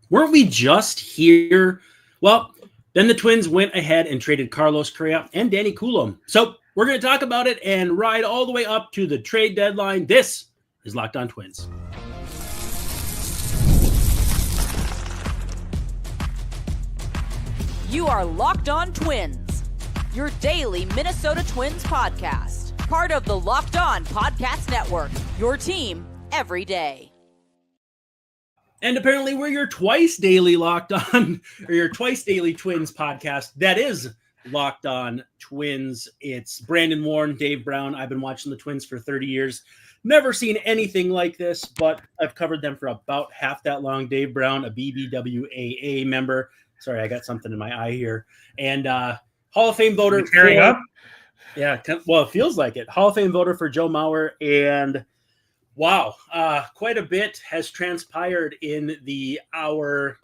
weren't we just here? Well, then the Twins went ahead and traded Carlos Correa and Danny Coulombe. So we're going to talk about it and ride all the way up to the trade deadline. This is Locked On Twins. You are Locked On Twins, your daily Minnesota Twins podcast. Part of the Locked On Podcast Network, your team every day. And apparently we're your twice daily Locked On, or your twice daily Twins podcast. That is Locked On Twins. It's Brandon, Warne, Dave Brown. I've been watching the Twins for 30 years. Never seen anything like this, but I've covered them for about half that long. Dave Brown, a BBWAA member. Sorry, I got something in my eye here. And Hall of Fame voter. Tearing up? Yeah, well, it feels like it. Hall of Fame voter for Joe Mauer. And wow, quite a bit has transpired in the hour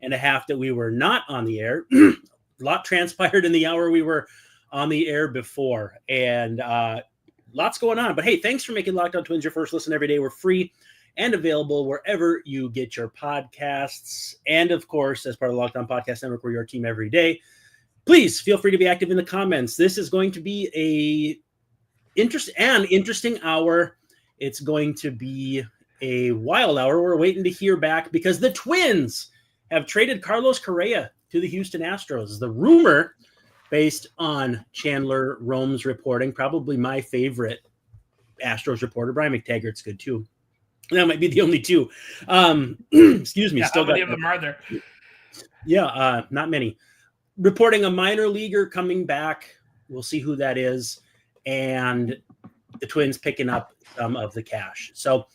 and a half that we were not on the air. A lot transpired in the hour we were on the air before. And lots going on. But hey, thanks for making Locked On Twins your first listen every day. We're free and available wherever you get your podcasts. And of course, as part of the Locked On Podcast Network, we're your team every day. Please feel free to be active in the comments. This is going to be an interesting hour. It's going to be a wild hour. We're waiting to hear back because the Twins have traded Carlos Correa to the Houston Astros. The rumor, based on Chandler Rome's reporting, probably my favorite Astros reporter. Brian McTaggart's good too. That might be the only two. Excuse me. Yeah, still how many of them are there? Yeah, not many. Reporting a minor leaguer coming back. We'll see who that is. And the Twins picking up some of the cash. So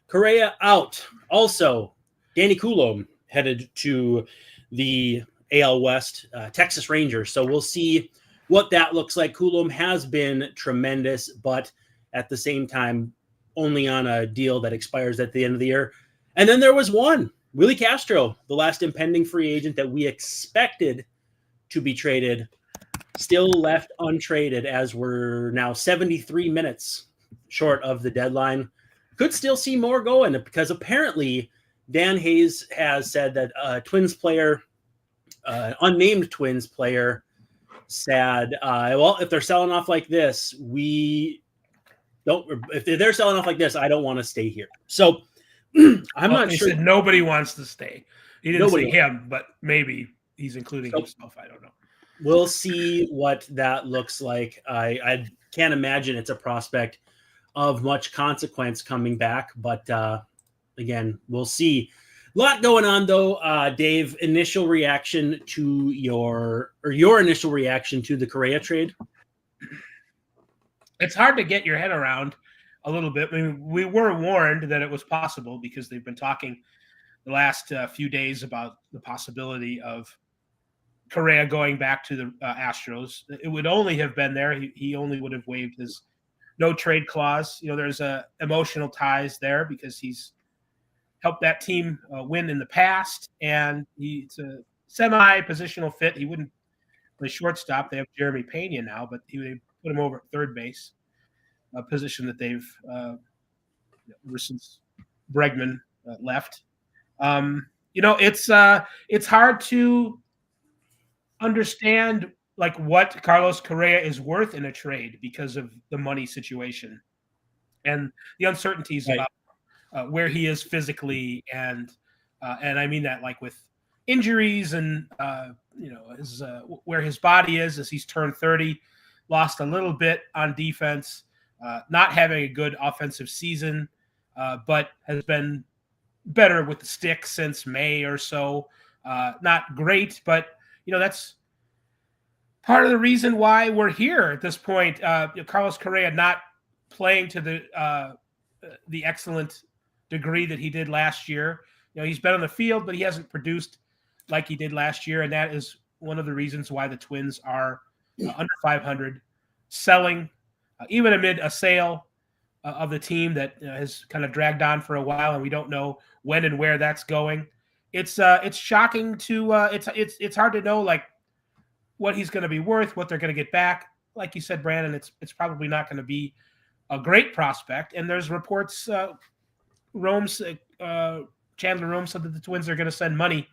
Correa out. Also, Danny Coulombe headed to the AL West, Texas Rangers. So we'll see what that looks like. Coulombe has been tremendous, but at the same time, only on a deal that expires at the end of the year. And then there was one, Willie Castro, the last impending free agent that we expected to be traded, still left untraded as we're now 73 minutes short of the deadline. Could still see more going because apparently Dan Hayes has said that a Twins player, unnamed Twins player, said, well, if they're selling off like this, if they're selling off like this, I don't want to stay here. So I'm not sure. Said nobody wants to stay. He didn't say him, but maybe he's including himself. I don't know. We'll see what that looks like. I can't imagine it's a prospect of much consequence coming back, but again, we'll see. A lot going on though. Dave, initial reaction to your initial reaction to the Correa trade? It's hard to get your head around a little bit. I mean, we were warned that it was possible because they've been talking the last few days about the possibility of Correa going back to the Astros. It would only have been there. He only would have waived his no trade clause. You know, there's emotional ties there because he's helped that team win in the past, and he's a semi-positional fit. He wouldn't play shortstop. They have Jeremy Pena now, but they put him over at third base, a position that they've ever since Bregman left. It's hard to understand like what Carlos Correa is worth in a trade because of the money situation and the uncertainties about where he is physically, and I mean that like with injuries and where his body is as he's turned 30. Lost a little bit on defense, not having a good offensive season, but has been better with the stick since May or so. Not great, but that's part of the reason why we're here at this point. Carlos Correa not playing to the excellent degree that he did last year. He's been on the field, but he hasn't produced like he did last year, and that is one of the reasons why the Twins are under 500, selling even amid a sale of the team that has kind of dragged on for a while, and we don't know when and where that's going. It's shocking to it's hard to know like what he's going to be worth, what they're going to get back. Like you said, Brandon, it's probably not going to be a great prospect. And there's reports, Rome's Chandler Room said that the Twins are going to send money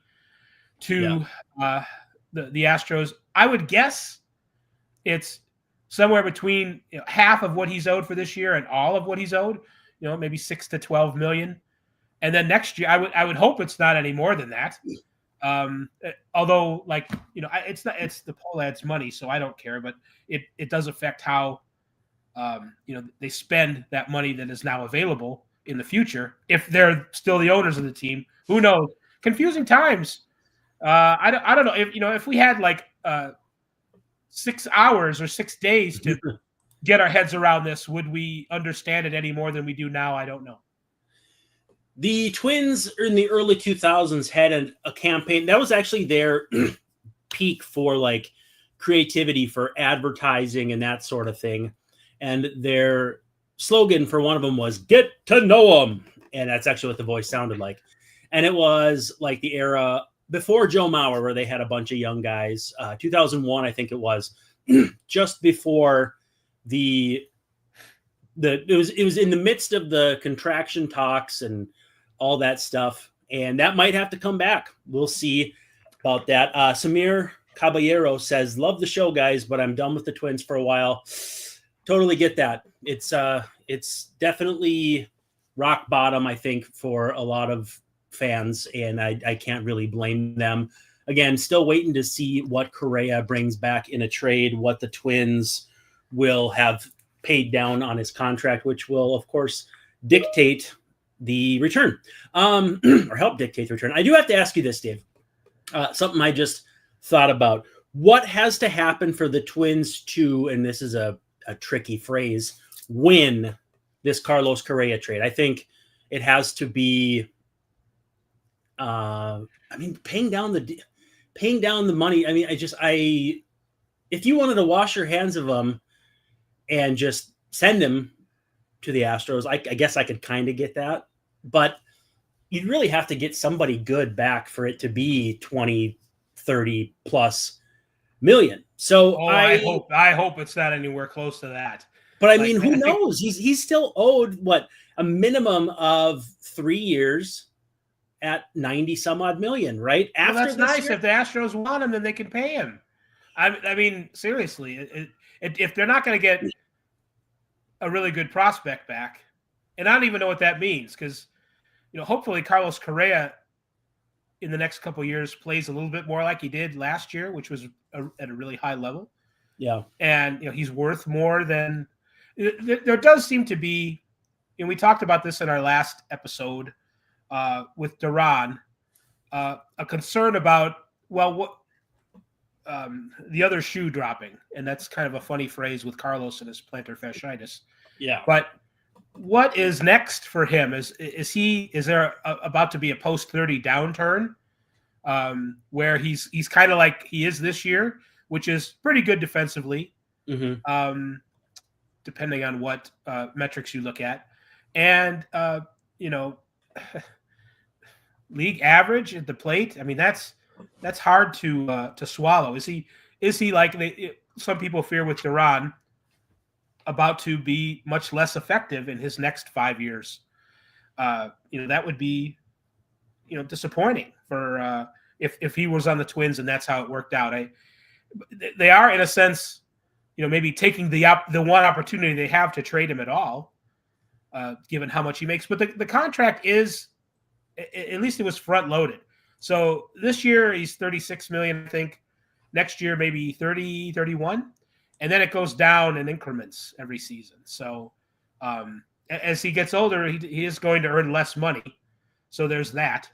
to the Astros. I would guess it's somewhere between half of what he's owed for this year and all of what he's owed. Maybe $6 to $12 million. And then next year, I would hope it's not any more than that. Although, it's not, it's the Polad's money, so I don't care. But it does affect how they spend that money that is now available in the future. If they're still the owners of the team, who knows? Confusing times. I don't know if we had 6 hours or 6 days to get our heads around this, would we understand it any more than we do now? I don't know. The Twins in the early 2000s had a campaign that was actually their peak for creativity for advertising and that sort of thing. And their slogan for one of them was "Get to know them," and that's actually what the voice sounded like. And it was like the era before Joe Mauer, where they had a bunch of young guys. 2001, I think it was, just before it was in the midst of the contraction talks and all that stuff, and that might have to come back. We'll see about that. Samir Caballero says, "Love the show, guys, but I'm done with the Twins for a while." Totally get that. It's definitely rock bottom, I think, for a lot of fans, and I can't really blame them. Again, still waiting to see what Correa brings back in a trade, what the Twins will have paid down on his contract, which will, of course, dictate the return, or help dictate the return. I do have to ask you this, Dave. Something I just thought about. What has to happen for the Twins to, and this is a tricky phrase, win this Carlos Correa trade? I think it has to be, paying down the money. I mean, if you wanted to wash your hands of them and just send him to the Astros, I guess I could kind of get that, but you'd really have to get somebody good back for it to be 20, 30 plus million. So I hope it's not anywhere close to that. But who knows? He's still owed a minimum of 3 years at 90 some odd million, right? Well, that's nice. If the Astros want him, then they can pay him. I mean, seriously, if they're not going to get a really good prospect back, and I don't even know what that means, because hopefully Carlos Correa in the next couple of years plays a little bit more like he did last year, which was at a really high level. Yeah, and he's worth more than. There does seem to be, and we talked about this in our last episode with Duran, a concern about the other shoe dropping, and that's kind of a funny phrase with Carlos and his plantar fasciitis. Yeah, but what is next for him? Is there about to be a post 30 downturn where he's kind of like he is this year, which is pretty good defensively, depending on what metrics you look at, and league average at the plate. I mean, that's hard to swallow. Is he like some people fear with Duran, about to be much less effective in his next 5 years? That would be disappointing for if he was on the Twins and that's how it worked out. They are, in a sense, maybe taking the one opportunity they have to trade him at all, given how much he makes. But the contract is, at least it was front loaded. So this year he's $36 million, I think. Next year maybe 30, 31, and then it goes down in increments every season. So as he gets older, he is going to earn less money. So there's that.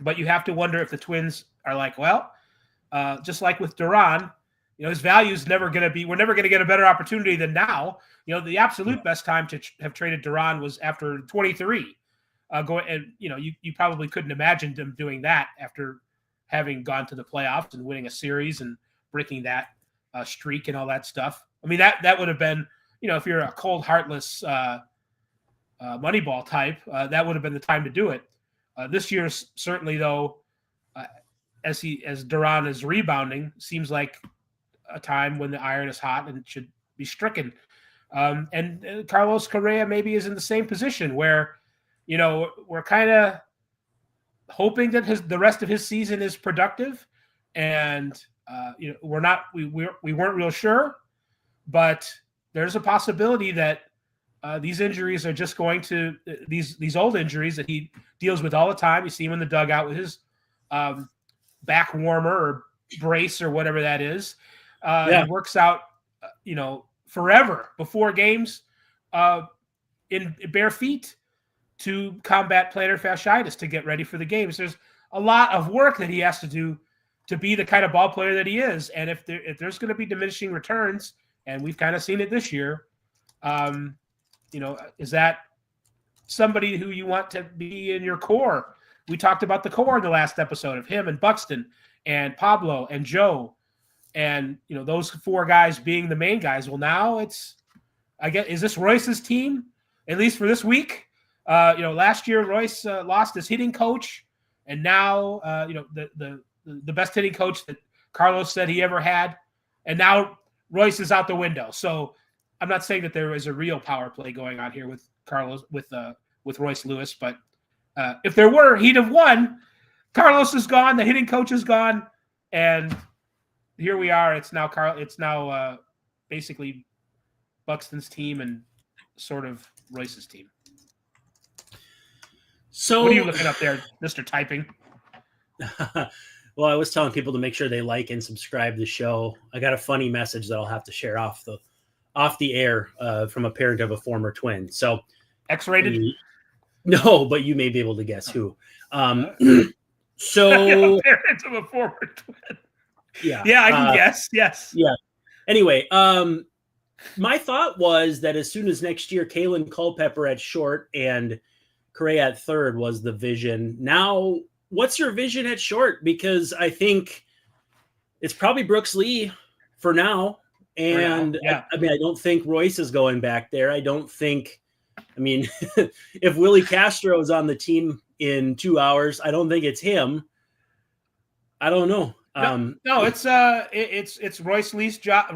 But you have to wonder if the Twins are like, well, just like with Duran, his value is never going to be. We're never going to get a better opportunity than now. The absolute best time to have traded Duran was after 23. You probably couldn't imagine them doing that after having gone to the playoffs and winning a series and breaking that streak and all that stuff. I mean, that would have been, if you're a cold, heartless Moneyball type, that would have been the time to do it. This year, certainly, though, as Duran is rebounding, seems like a time when the iron is hot and should be stricken. And Carlos Correa maybe is in the same position where, we're kind of hoping that the rest of his season is productive. And we weren't real sure, but there's a possibility that these injuries are just going to these old injuries that he deals with all the time. You see him in the dugout with his back warmer or brace or whatever that is. He works out, forever before games in bare feet to combat plantar fasciitis to get ready for the games. There's a lot of work that he has to do to be the kind of ball player that he is. And if there's going to be diminishing returns, and we've kind of seen it this year, is that somebody who you want to be in your core? We talked about the core in the last episode of him and Buxton and Pablo and Joe, and those 4 guys being the main guys. Well, now is this Royce's team, at least for this week? Last year Royce lost his hitting coach, and now the best hitting coach that Carlos said he ever had, and now Royce is out the window. So I'm not saying that there is a real power play going on here with Carlos with Royce Lewis, but if there were, he'd have won. Carlos is gone, the hitting coach is gone, and here we are. It's now basically Buxton's team and sort of Royce's team. So what are you looking up there, Mr. Typing? Well, I was telling people to make sure they like and subscribe to the show. I got a funny message that I'll have to share off the air from a parent of a former Twin. So X-rated? No, but you may be able to guess who. So parent of a former Twin. Yeah, I can guess. Yes. Yeah. Anyway, my thought was that as soon as next year, Kalen Culpepper at short and Correa at third was the vision. Now, what's your vision at short? Because I think it's probably Brooks Lee for now. And I don't think Royce is going back there. If Willie Castro is on the team in 2 hours, I don't think it's him. I don't know. No, it's Royce Lee's job.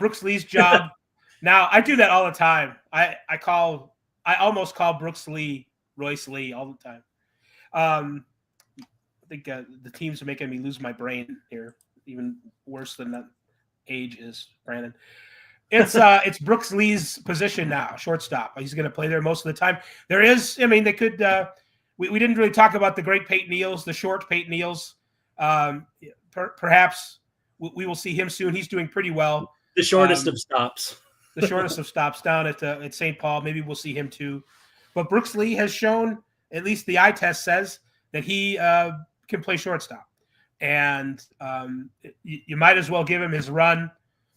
Brooks Lee's job. Now I do that all the time. I almost call Brooks Lee Royce Lee all the time. I think the teams are making me lose my brain here, even worse than that age is, Brandon. It's Brooks Lee's position now, shortstop. He's going to play there most of the time. There is, they could. We didn't really talk about the great Peyton Eales, the short Peyton Eales. Perhaps we will see him soon. He's doing pretty well. The shortest of stops. The shortest of stops down at St. Paul. Maybe we'll see him too. But Brooks Lee has shown, at least the eye test says, that he can play shortstop. And you might as well give him his run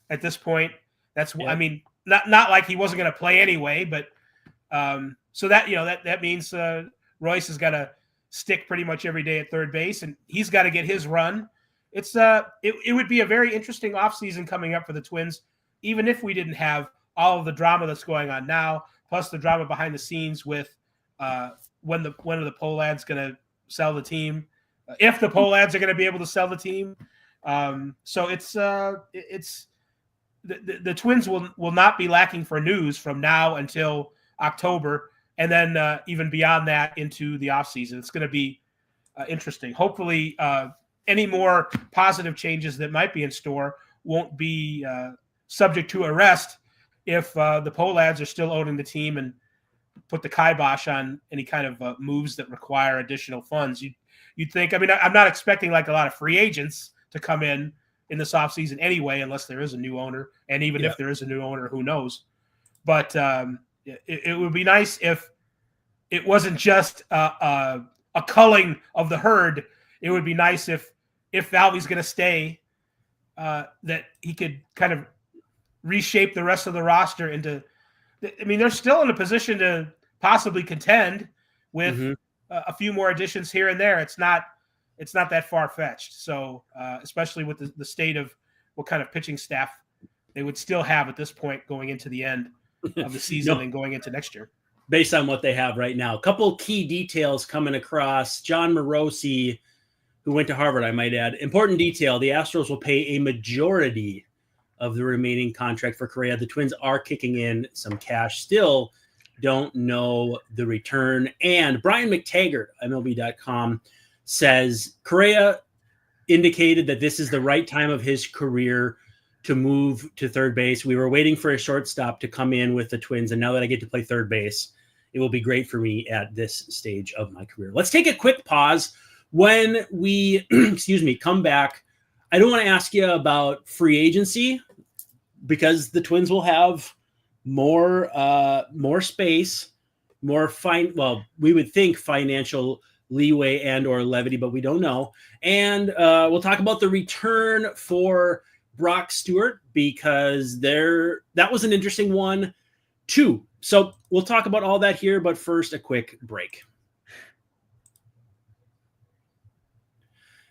at this point. That's not like he wasn't going to play anyway, but so that means Royce has got to stick pretty much every day at third base, and he's got to get his run. It would be a very interesting offseason coming up for the Twins, even if we didn't have all of the drama that's going on now, plus the drama behind the scenes with when are the Pohlads going to sell the team, if the Pohlads are going to be able to sell the team. So it's the Twins will not be lacking for news from now until October, and then even beyond that into the offseason. It's going to be interesting. Hopefully, any more positive changes that might be in store won't be subject to arrest if the Pohlads are still owning the team and put the kibosh on any kind of moves that require additional funds. You'd think, I'm not expecting like a lot of free agents to come in this offseason anyway, unless there is a new owner. And even if there is a new owner, who knows? But it would be nice if it wasn't just a culling of the herd. It would be nice if Valvy's going to stay, that he could kind of reshape the rest of the roster into. They're still in a position to possibly contend with a few more additions here and there. It's not that far fetched. So especially with the state of what kind of pitching staff they would still have at this point going into the end of the season and going into next year. Based on what they have right now. A couple key details coming across. John Morosi, who went to Harvard, I might add. Important detail, the Astros will pay a majority of the remaining contract for Correa. The Twins are kicking in some cash still don't know the return. And Brian McTaggart, MLB.com, says Correa indicated that this is the right time of his career to move to third base. We were waiting for a shortstop to come in with the Twins, and now that I get to play third base, it will be great for me at this stage of my career. Let's take a quick pause. When we, come back, I don't want to ask you about free agency because the Twins will have more space, we would think financial leeway and or levity, but we don't know. And we'll talk about the return for Brock Stewart because that was an interesting one too. So we'll talk about all that here, but first a quick break.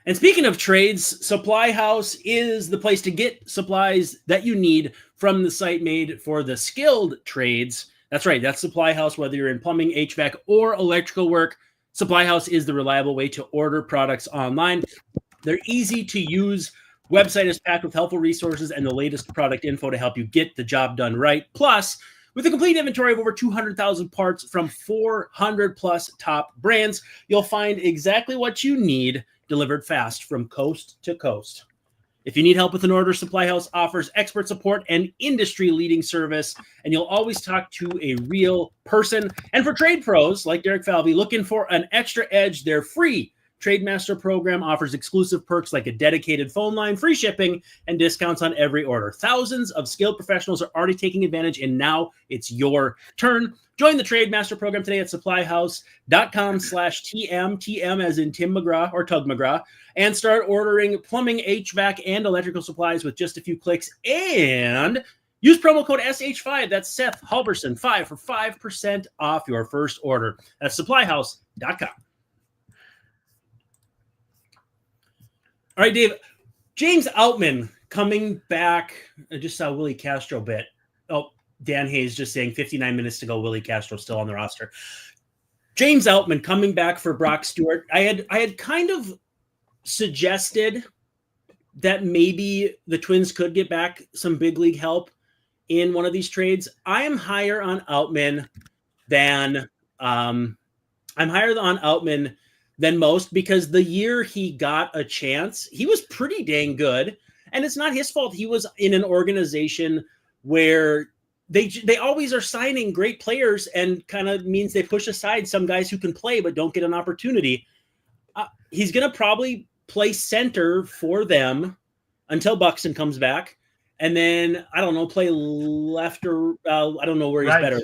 And speaking of trades, Supply House is the place to get supplies that you need from the site made for the skilled trades. That's right. That's Supply House. Whether you're in plumbing, HVAC, or electrical work, Supply House is the reliable way to order products online. They're easy to use. Website is packed with helpful resources and the latest product info to help you get the job done right. Plus, with a complete inventory of over 200,000 parts from 400 plus top brands, you'll find exactly what you need delivered fast from coast to coast. If you need help with an order, Supply House offers expert support and industry-leading service, and you'll always talk to a real person. And for trade pros like Derek Falvey looking for an extra edge, their free Trademaster program offers exclusive perks like a dedicated phone line, free shipping, and discounts on every order. Thousands of skilled professionals are already taking advantage, and now it's your turn. Join the Trademaster program today at supplyhouse.com/TM, TM as in Tim McGraw or Tug McGraw, and start ordering plumbing, HVAC, and electrical supplies with just a few clicks. And use promo code SH5. That's Seth Halverson 5 for 5% off your first order. That's supplyhouse.com. All right, Dave. James Outman coming back. I just saw Willie Castro bit. Oh, Dan Hayes just saying 59 minutes to go. Willie Castro still on the roster. James Outman coming back for Brock Stewart. I had kind of suggested that maybe the Twins could get back some big league help in one of these trades. I am higher on Outman than most because the year he got a chance, he was pretty dang good. And it's not his fault. He was in an organization where they always are signing great players and kind of means they push aside some guys who can play but don't get an opportunity. He's going to probably play center for them until Buxton comes back. And then, I don't know, play left or I don't know where he's right. better.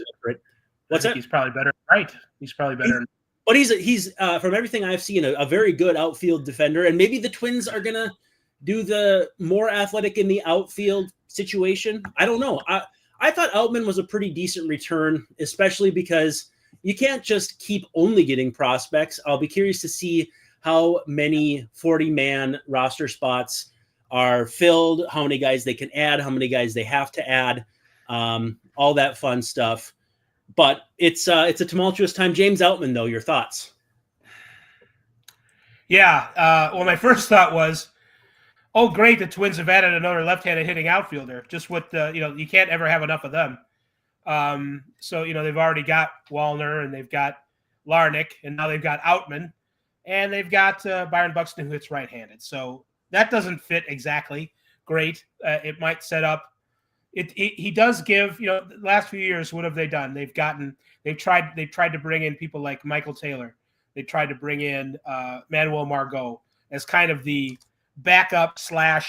What's that? He's probably better. Right. He's probably better. But he's from everything I've seen, a very good outfield defender. And maybe the Twins are going to do the more athletic in the outfield situation. I don't know. I thought Outman was a pretty decent return, especially because you can't just keep only getting prospects. I'll be curious to see how many 40-man roster spots are filled, how many guys they can add, how many guys they have to add, all that fun stuff. But it's a tumultuous time. James Outman, though, your thoughts? Yeah. Well, my first thought was, oh, great, the Twins have added another left-handed hitting outfielder. Just what you can't ever have enough of them. So they've already got Wallner and they've got Larnick and now they've got Outman and they've got Byron Buxton who hits right-handed. So that doesn't fit exactly great. It might set up. He does give, the last few years, what have they done? They've tried to bring in people like Michael Taylor. They tried to bring in Manuel Margot as kind of the backup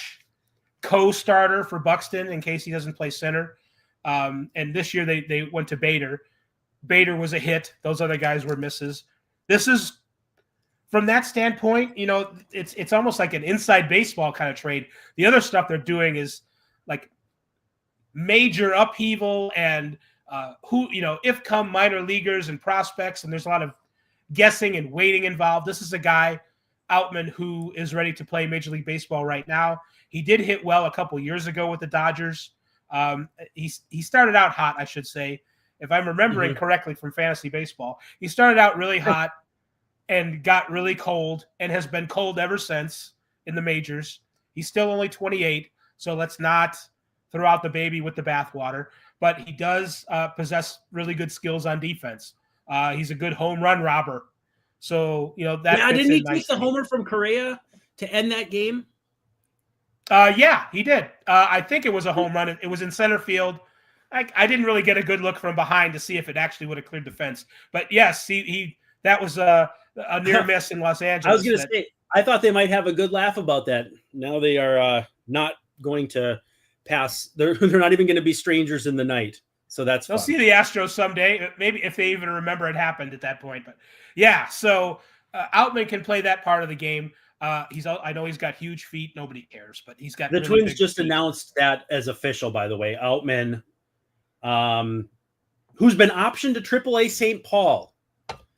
/ co-starter for Buxton in case he doesn't play center. And this year they went to Bader. Bader was a hit. Those other guys were misses. This is, from that standpoint, it's almost like an inside baseball kind of trade. The other stuff they're doing is like major upheaval and if come minor leaguers and prospects, and there's a lot of guessing and waiting involved. This is a guy, Outman, who is ready to play Major League Baseball right now. He did hit well a couple years ago with the Dodgers. He started out hot, I should say, if I'm remembering correctly from fantasy baseball. He started out really hot and got really cold and has been cold ever since in the majors. He's still only 28, so let's not throw out the baby with the bathwater. but he does possess really good skills on defense. He's a good home run robber. So, that didn't he take the homer from Correa to end that game? Yeah, he did. I think it was a home run. It was in center field. I didn't really get a good look from behind to see if it actually would have cleared the fence. But yes, that was a near miss in Los Angeles. I was going to say, I thought they might have a good laugh about that. Now they are not going to pass. They're not even going to be strangers in the night. So they'll see the Astros someday, maybe if they even remember it happened at that point. But yeah, so Outman can play that part of the game. I know he's got huge feet. Nobody cares, but he's got the really Twins just feet. Announced that as official, by the way. Outman, who's been optioned to AAA St. Paul.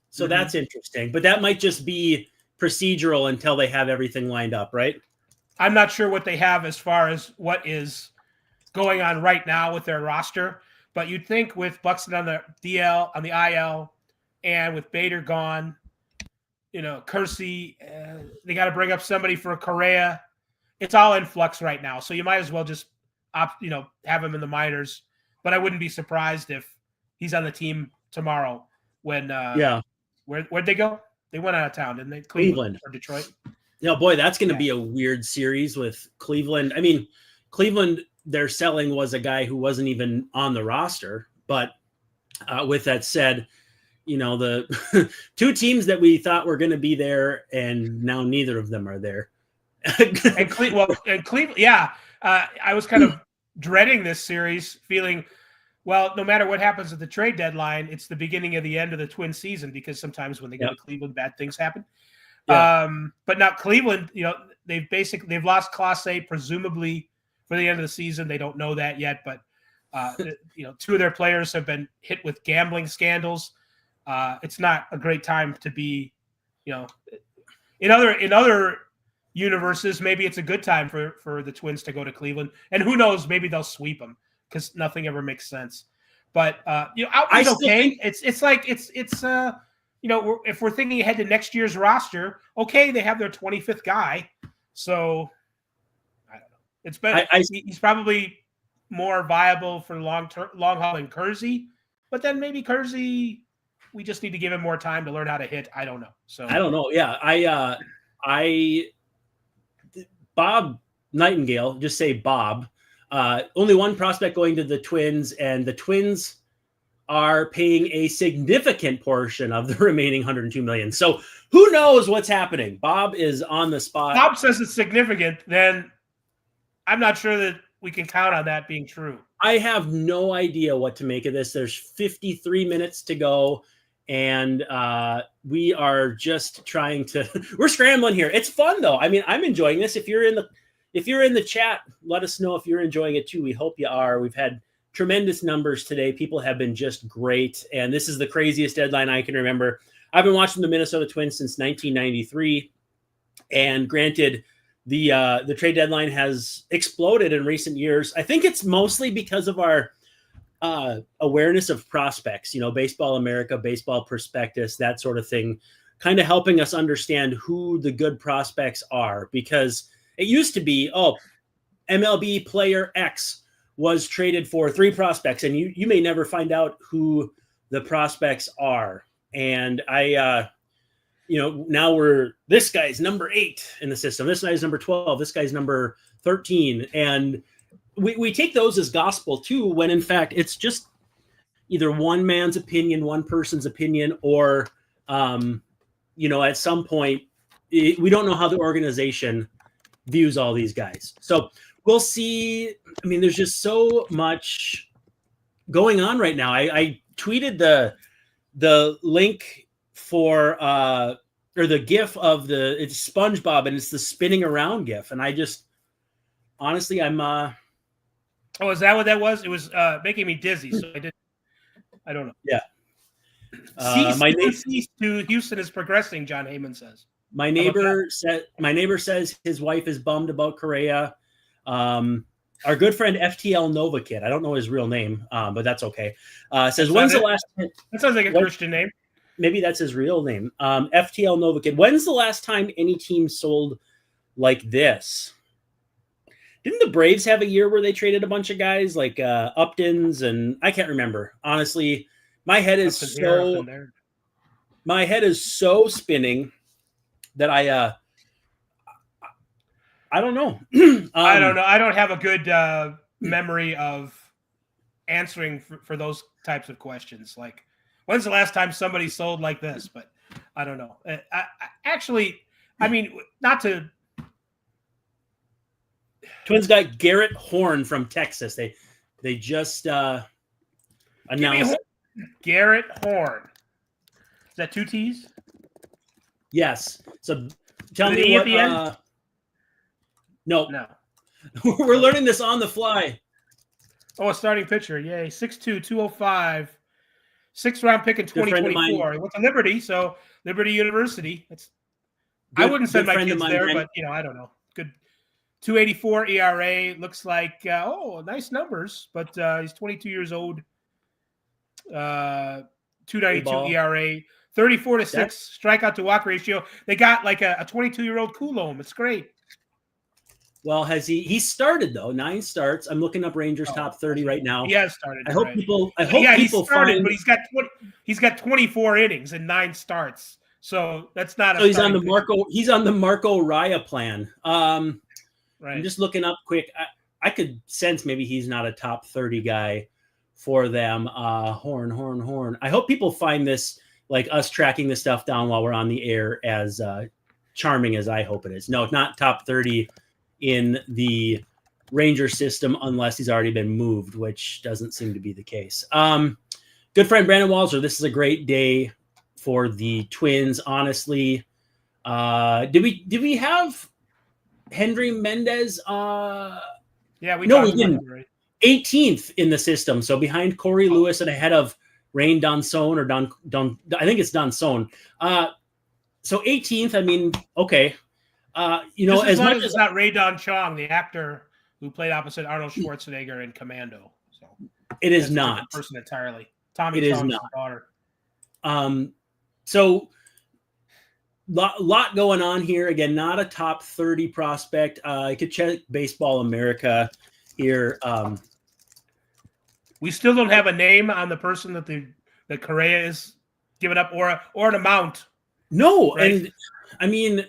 So that's interesting. But that might just be procedural until they have everything lined up, right? I'm not sure what they have as far as what is going on right now with their roster. But you'd think with Buxton on the DL, on the IL, and with Bader gone, Kersey, they got to bring up somebody for a Correa. It's all in flux right now. So you might as well just have him in the minors. But I wouldn't be surprised if he's on the team tomorrow when where'd they go? They went out of town, didn't they? Cleveland or Detroit. Boy, that's going to be a weird series with Cleveland. I mean, Cleveland, their selling was a guy who wasn't even on the roster. But with that said, the two teams that we thought were going to be there, and now neither of them are there. and Cleveland, yeah. I was kind of dreading this series, feeling, well, no matter what happens at the trade deadline, it's the beginning of the end of the Twin season, because sometimes when they go to Cleveland, bad things happen. Yeah. But now Cleveland, they've lost Class A presumably for the end of the season. They don't know that yet, but two of their players have been hit with gambling scandals. It's not a great time to be, in other universes, maybe it's a good time for the Twins to go to Cleveland, and who knows, maybe they'll sweep them because nothing ever makes sense. But Outman's okay. If we're thinking ahead to next year's roster, okay, they have their 25th guy, so I don't know. It's better. He's probably more viable for long haul than Kersey, but then maybe Kersey, we just need to give him more time to learn how to hit. I don't know. So I don't know. Yeah, Bob Nightingale, just say Bob. Only one prospect going to the Twins, and the Twins are paying a significant portion of the remaining $102 million. So who knows what's happening? Bob is on the spot. Bob says it's significant. Then I'm not sure that we can count on that being true. I have no idea what to make of this. There's 53 minutes to go, and we are just trying to. We're scrambling here. It's fun though. I mean, I'm enjoying this. If you're in the chat, let us know if you're enjoying it too. We hope you are. We've had tremendous numbers today. People have been just great, and this is the craziest deadline I can remember. I've been watching the Minnesota Twins since 1993, and granted, the trade deadline has exploded in recent years. I think it's mostly because of our awareness of prospects, Baseball America, Baseball Prospectus, that sort of thing, kind of helping us understand who the good prospects are, because it used to be, MLB player X was traded for 3 prospects, and you may never find out who the prospects are. And now this guy's number 8 in the system. This guy's number 12. This guy's number 13. And we take those as gospel too, when in fact it's just either one man's opinion, one person's opinion, or, at some point, we don't know how the organization views all these guys. So we'll see. I mean, there's just so much going on right now. I tweeted the link for or the GIF of it's SpongeBob, and it's the spinning around GIF. And I just honestly, I'm oh, is that what that was? It was making me dizzy, so I don't know. Yeah. Cease to Houston is progressing, John Heyman says. My neighbor says his wife is bummed about Correa. Our good friend FTL Nova Kid, I don't know his real name, but that's okay. Says, when's the last time? That sounds like a Christian name. Maybe that's his real name. FTL Nova Kid. When's the last time any team sold like this? Didn't the Braves have a year where they traded a bunch of guys like Uptons, and I can't remember. Honestly, my head is so spinning that I don't know. I don't know. I don't have a good memory of answering for those types of questions. Like, when's the last time somebody sold like this? But I don't know. I mean, not to. Twins got Garrett Horn from Texas. They just announced Garrett Horn. Is that 2 T's? Yes. So tell Is it me E what. at the end? No. We're learning this on the fly. Oh, a starting pitcher. Yay. 6'2", 205. 6th-round pick in 2024. Went to Liberty, so Liberty University. I wouldn't send my kids there, but I don't know. Good. 2.84 ERA. Looks like nice numbers, but he's 22 years old. 2.92 ERA. 34-6 strikeout to walk ratio. They got like a 22-year-old Coulombe. It's great. Well, has he started though? 9 starts. I'm looking up Rangers top 30 right now. He has started. I hope people he started, but he's got 24 innings and 9 starts. So that's not. So he's on the Marco Raya plan. Right. I'm just looking up quick. I could sense maybe he's not a top 30 guy for them. Horn. I hope people find this, like us tracking this stuff down while we're on the air, as charming as I hope it is. No, it's not top 30 in the Ranger system unless he's already been moved, which doesn't seem to be the case. Good friend Brandon Walzer, this is a great day for the Twins, honestly. Did we have Hendry Mendez? Yeah, we didn't. 18th in the system, so behind Corey Lewis and ahead of Rain Donson or Don. I think it's Donson. So 18th. I mean, okay. As much as it's not Ray Don Chong, the actor who played opposite Arnold Schwarzenegger in Commando. So it is not a person entirely. Tommy Chong's daughter. So lot going on here. Again, not a top 30 prospect. I could check Baseball America here. We still don't have a name on the person that Correa is giving up, or an amount. No, right? And I mean,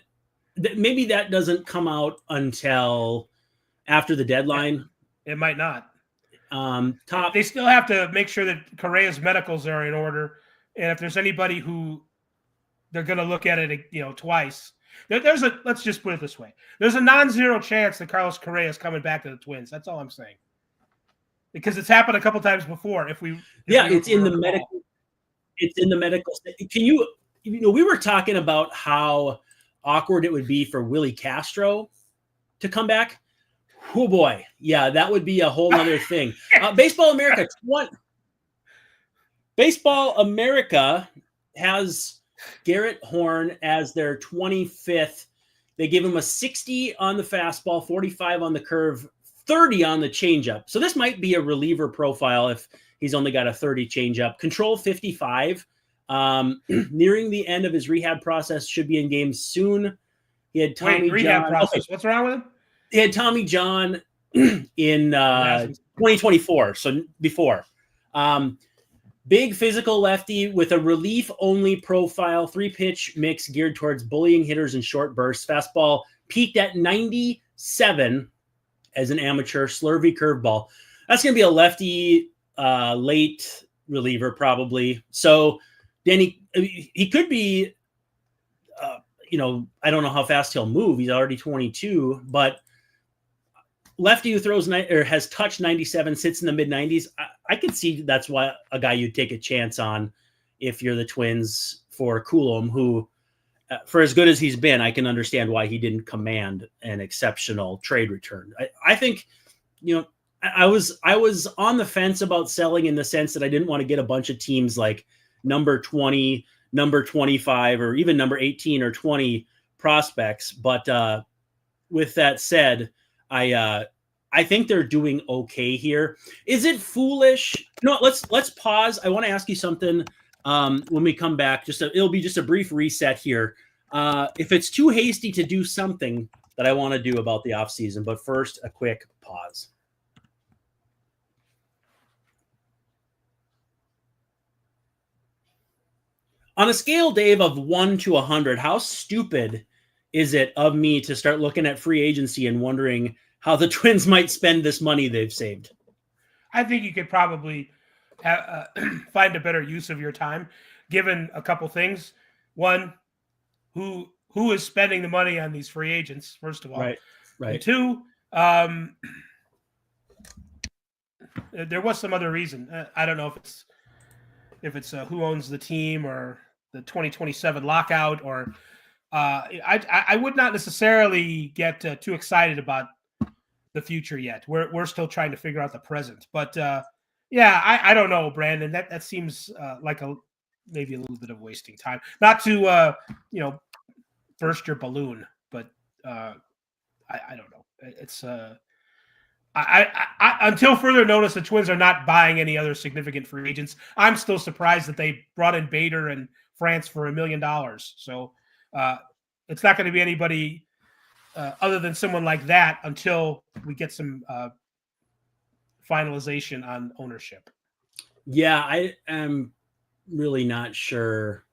maybe that doesn't come out until after the deadline. It might not. They still have to make sure that Correa's medicals are in order, and if there's anybody who they're going to look at it, twice. Let's just put it this way: there's a non-zero chance that Carlos Correa is coming back to the Twins. That's all I'm saying, because it's happened a couple times before. It's in the medical. It's in the medical. Can you? We were talking about how awkward it would be for Willie Castro to come back. Oh boy, yeah, that would be a whole other thing. Baseball America has Garrett Horn as their 25th. They give him a 60 on the fastball, 45 on the curve, 30 on the changeup. So this might be a reliever profile if he's only got a 30 changeup. Control 55. Nearing the end of his rehab process, should be in games soon. He had Tommy John. Process. Okay. What's wrong with him? He had Tommy John in 2024, so before. Big physical lefty with a relief-only profile, 3-pitch mix geared towards bullying hitters in short bursts. Fastball peaked at 97 as an amateur, slurvy curveball. That's going to be a lefty late reliever probably. So Danny, he could be, I don't know how fast he'll move. He's already 22, but lefty who throws or has touched 97, sits in the mid 90s. I could see that's why a guy you'd take a chance on if you're the Twins for Coulombe, who, for as good as he's been, I can understand why he didn't command an exceptional trade return. I think, I was on the fence about selling in the sense that I didn't want to get a bunch of teams like number 20, number 25, or even number 18 or 20 prospects. But with that said, I think they're doing okay here. Is it foolish? No, let's pause. I want to ask you something when we come back. It'll be just a brief reset here. If it's too hasty to do something, that I want to do about the offseason. But first, a quick pause. On a scale, Dave, of 1 to 100, how stupid is it of me to start looking at free agency and wondering how the Twins might spend this money they've saved? I think you could probably find a better use of your time, given a couple things. One, who is spending the money on these free agents, first of all. Right. And two, there was some other reason. I don't know if it's who owns the team or the 2027 lockout, or I would not necessarily get too excited about the future yet. We're still trying to figure out the present. But yeah, I don't know, Brandon. That seems like maybe a little bit of wasting time. Not to burst your balloon, but I don't know. It's I until further notice, the Twins are not buying any other significant free agents. I'm still surprised that they brought in Bader and France for $1 million. So it's not going to be anybody other than someone like that until we get some finalization on ownership. Yeah, I am really not sure.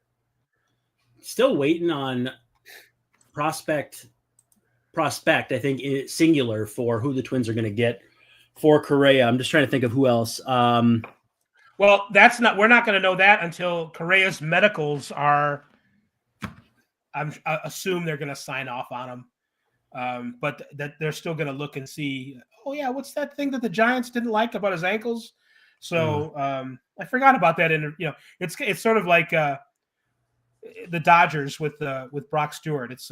Still waiting on prospect, I think, singular, for who the Twins are going to get for Correa. I'm just trying to think of who else. Well, we're not going to know that until Correa's medicals are, I assume they're going to sign off on them. But that they're still going to look and see, oh yeah, what's that thing that the Giants didn't like about his ankles? So I forgot about that. It's sort of like the Dodgers with Brock Stewart. It's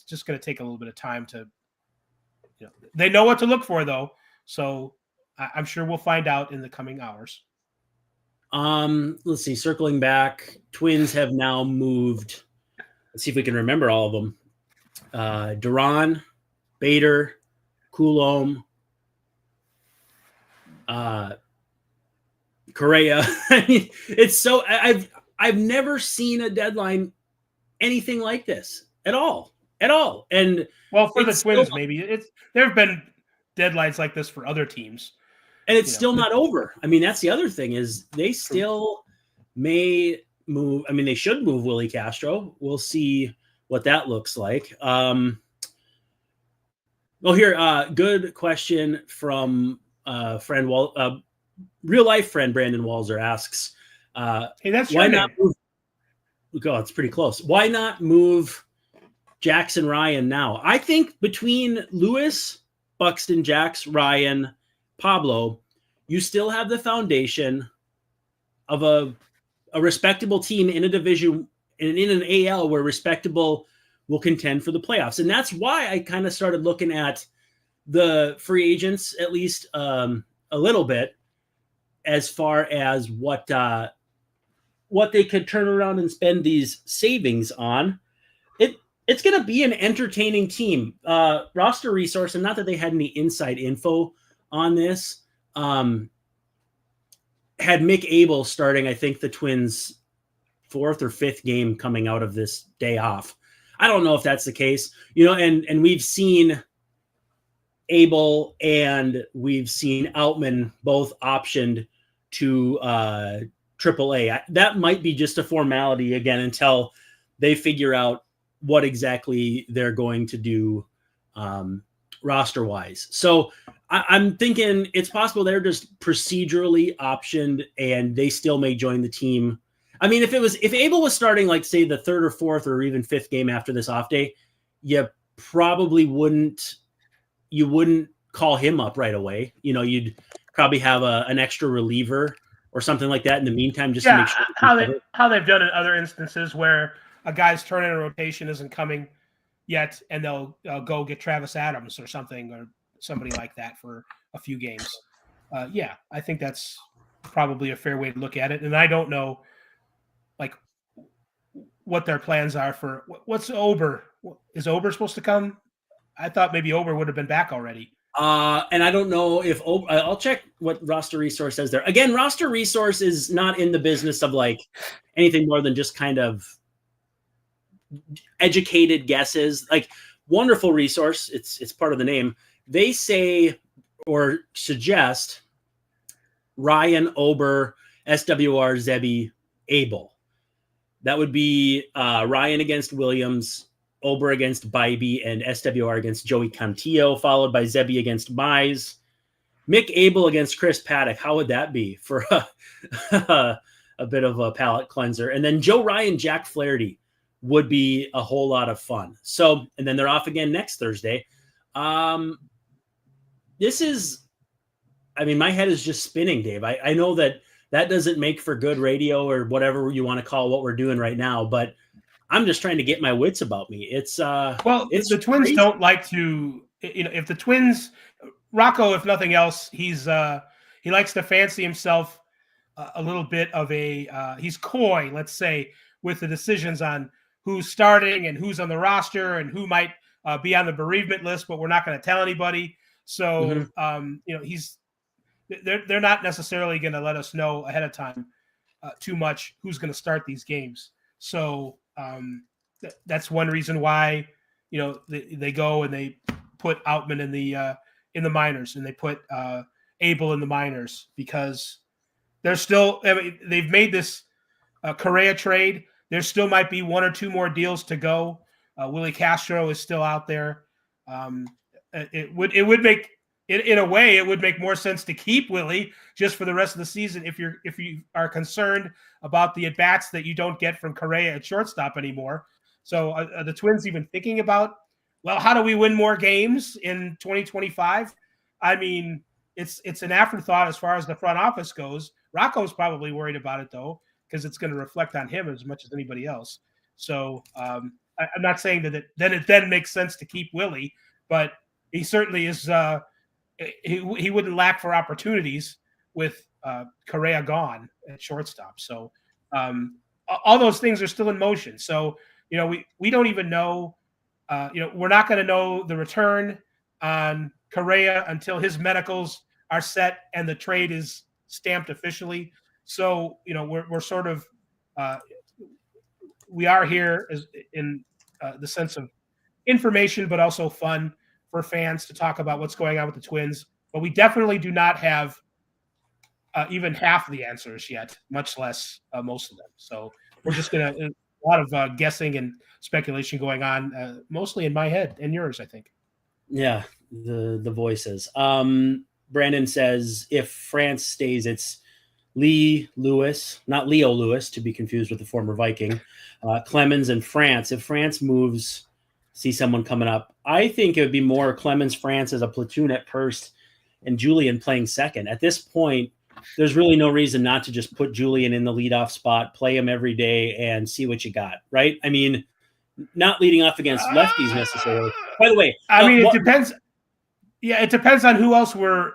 just going to take a little bit of time to, they know what to look for though. So I'm sure we'll find out in the coming hours. Let's see. Circling back, Twins have now moved. Let's see if we can remember all of them. Duran, Bader, Coulombe, Correa. I mean, it's so I've never seen a deadline anything like this at all. And well, for the Twins, maybe there have been deadlines like this for other teams, and it's still not over. I mean, that's the other thing, is they still may move. I mean, they should move Willie Castro. We'll see what that looks like. Well, here, good question from friend real life friend Brandon Walzer asks, hey, that's why your not name. move? Oh, it's pretty close. Why not move Jackson Ryan now? I think between Lewis, Buxton, Jax, Ryan, Pablo, you still have the foundation of a respectable team in a division and in an AL where respectable will contend for the playoffs. And that's why I kind of started looking at the free agents, at least a little bit, as far as what they could turn around and spend these savings on. It's going to be an entertaining team. Roster Resource, and not that they had any inside info on this, had Mick Abel starting, I think, the Twins' 4th or 5th game coming out of this day off. I don't know if that's the case, and we've seen Abel and we've seen Outman both optioned to AAA. That might be just a formality again until they figure out what exactly they're going to do roster wise. So I'm thinking it's possible they're just procedurally optioned and they still may join the team. I mean, if Abel was starting, like, say, the 3rd or 4th or even 5th game after this off day, you probably wouldn't call him up right away. You'd probably have an extra reliever or something like that in the meantime, just to make sure. How they've done in other instances where a guy's turn in a rotation isn't coming yet, and they'll go get Travis Adams or something, or somebody like that for a few games. Yeah, I think that's probably a fair way to look at it. And I don't know, like, what their plans are for what's Ober. Is Ober supposed to come? I thought maybe Ober would have been back already. And I don't know if I'll check what Roster Resource says there. Again, Roster Resource is not in the business of like anything more than just kind of educated guesses. Like wonderful resource. It's part of the name. They say or suggest Ryan, Ober, SWR, Zebby, Abel. That would be Ryan against Williams, Ober against Bybee, and SWR against Joey Cantillo, followed by Zebby against Mize. Mick Abel against Chris Paddock. How would that be for a bit of a palate cleanser? And then Joe Ryan, Jack Flaherty would be a whole lot of fun. So, and then they're off again next Thursday. This is, I mean, my head is just spinning, Dave. I know that doesn't make for good radio or whatever you want to call what we're doing right now, but I'm just trying to get my wits about me. It's the Twins crazy. Don't like to, if the Twins, Rocco, if nothing else, he likes to fancy himself a little bit of he's coy, let's say, with the decisions on who's starting and who's on the roster and who might be on the bereavement list, but we're not going to tell anybody. So, they're not necessarily going to let us know ahead of time too much who's going to start these games. So that's one reason why, they go and they put Outman in the minors and they put Abel in the minors, because they're still, they've made this Correa trade. There still might be one or two more deals to go. Willie Castro is still out there. It would make, in a way, it would make more sense to keep Willie just for the rest of the season if you are concerned about the at-bats that you don't get from Correa at shortstop anymore. So are the Twins even thinking about, well, how do we win more games in 2025? I mean, it's an afterthought as far as the front office goes. Rocco's probably worried about it, though, because it's going to reflect on him as much as anybody else. So I'm not saying that it then makes sense to keep Willie, but he certainly is he wouldn't lack for opportunities with Correa gone at shortstop. So all those things are still in motion. So, we don't even know, we're not going to know the return on Correa until his medicals are set and the trade is stamped officially. So, we're sort of, we are here in the sense of information, but also fun for fans to talk about what's going on with the Twins. But we definitely do not have even half the answers yet, much less most of them. So we're just going to, a lot of guessing and speculation going on, mostly in my head and yours, I think. Yeah, the voices. Brandon says if France stays, it's Lee Lewis, not Leo Lewis, to be confused with the former Viking, Clemens and France. If France moves, see someone coming up. I think it would be more Clemens, France as a platoon at first and Julian playing second. At this point, there's really no reason not to just put Julian in the leadoff spot, play him every day, and see what you got, right? I mean, not leading off against lefties necessarily. By the way, it depends. Yeah, it depends on who else are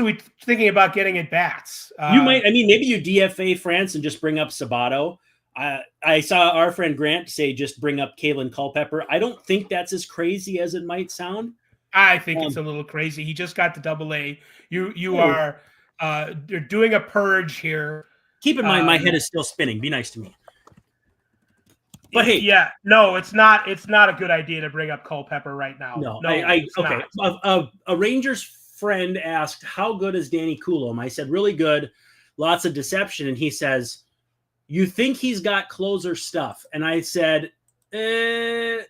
we thinking about getting at bats? Maybe you DFA France and just bring up Sabato. I saw our friend Grant say just bring up Kalen Culpepper. I don't think that's as crazy as it might sound. I think it's a little crazy. He just got to Double-A. You're doing a purge here. Keep in mind, my head is still spinning. Be nice to me. But hey, yeah, no, it's not a good idea to bring up Culpepper right now. No, okay. A Rangers friend asked, how good is Danny Coulombe? I said, really good. Lots of deception. And he says, you think he's got closer stuff? And I said, if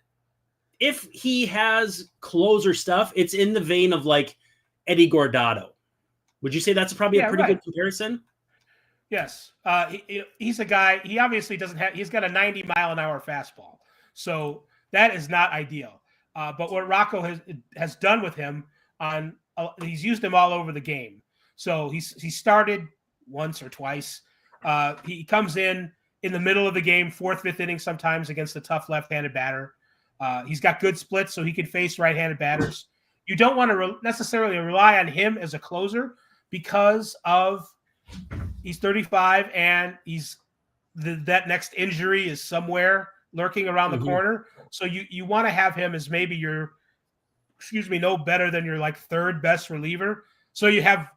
he has closer stuff, it's in the vein of like Eddie Guardado. Would you say that's probably a pretty good comparison? Yes. He's a guy, he obviously he's got a 90-mile-an-hour fastball. So that is not ideal. But what Rocco has done with him, he's used him all over the game. So he started once or twice. He comes in the middle of the game, fourth, fifth inning sometimes against a tough left-handed batter. He's got good splits, so he can face right-handed batters. You don't want to necessarily rely on him as a closer because of he's 35 and that next injury is somewhere lurking around the corner. So you want to have him as maybe no better than your like third best reliever. So you have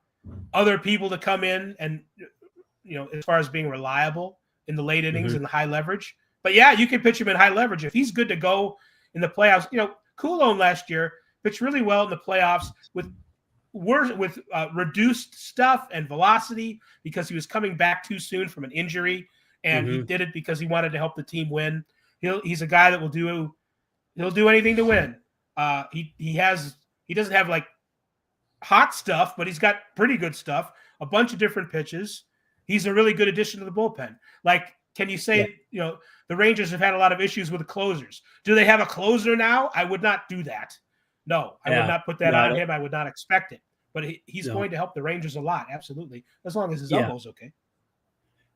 other people to come in and, as far as being reliable in the late innings and the high leverage. But yeah, you can pitch him in high leverage. If he's good to go in the playoffs. Coulombe last year pitched really well in the playoffs with reduced stuff and velocity because he was coming back too soon from an injury, and he did it because he wanted to help the team win. He's a guy that he'll do anything to win. He doesn't have like hot stuff, but he's got pretty good stuff, a bunch of different pitches. He's a really good addition to the bullpen. Like, can you say, the Rangers have had a lot of issues with the closers. Do they have a closer now? I would not do that. No, I would not put that on him. I would not expect it. But he's going to help the Rangers a lot, absolutely, as long as his elbow's okay.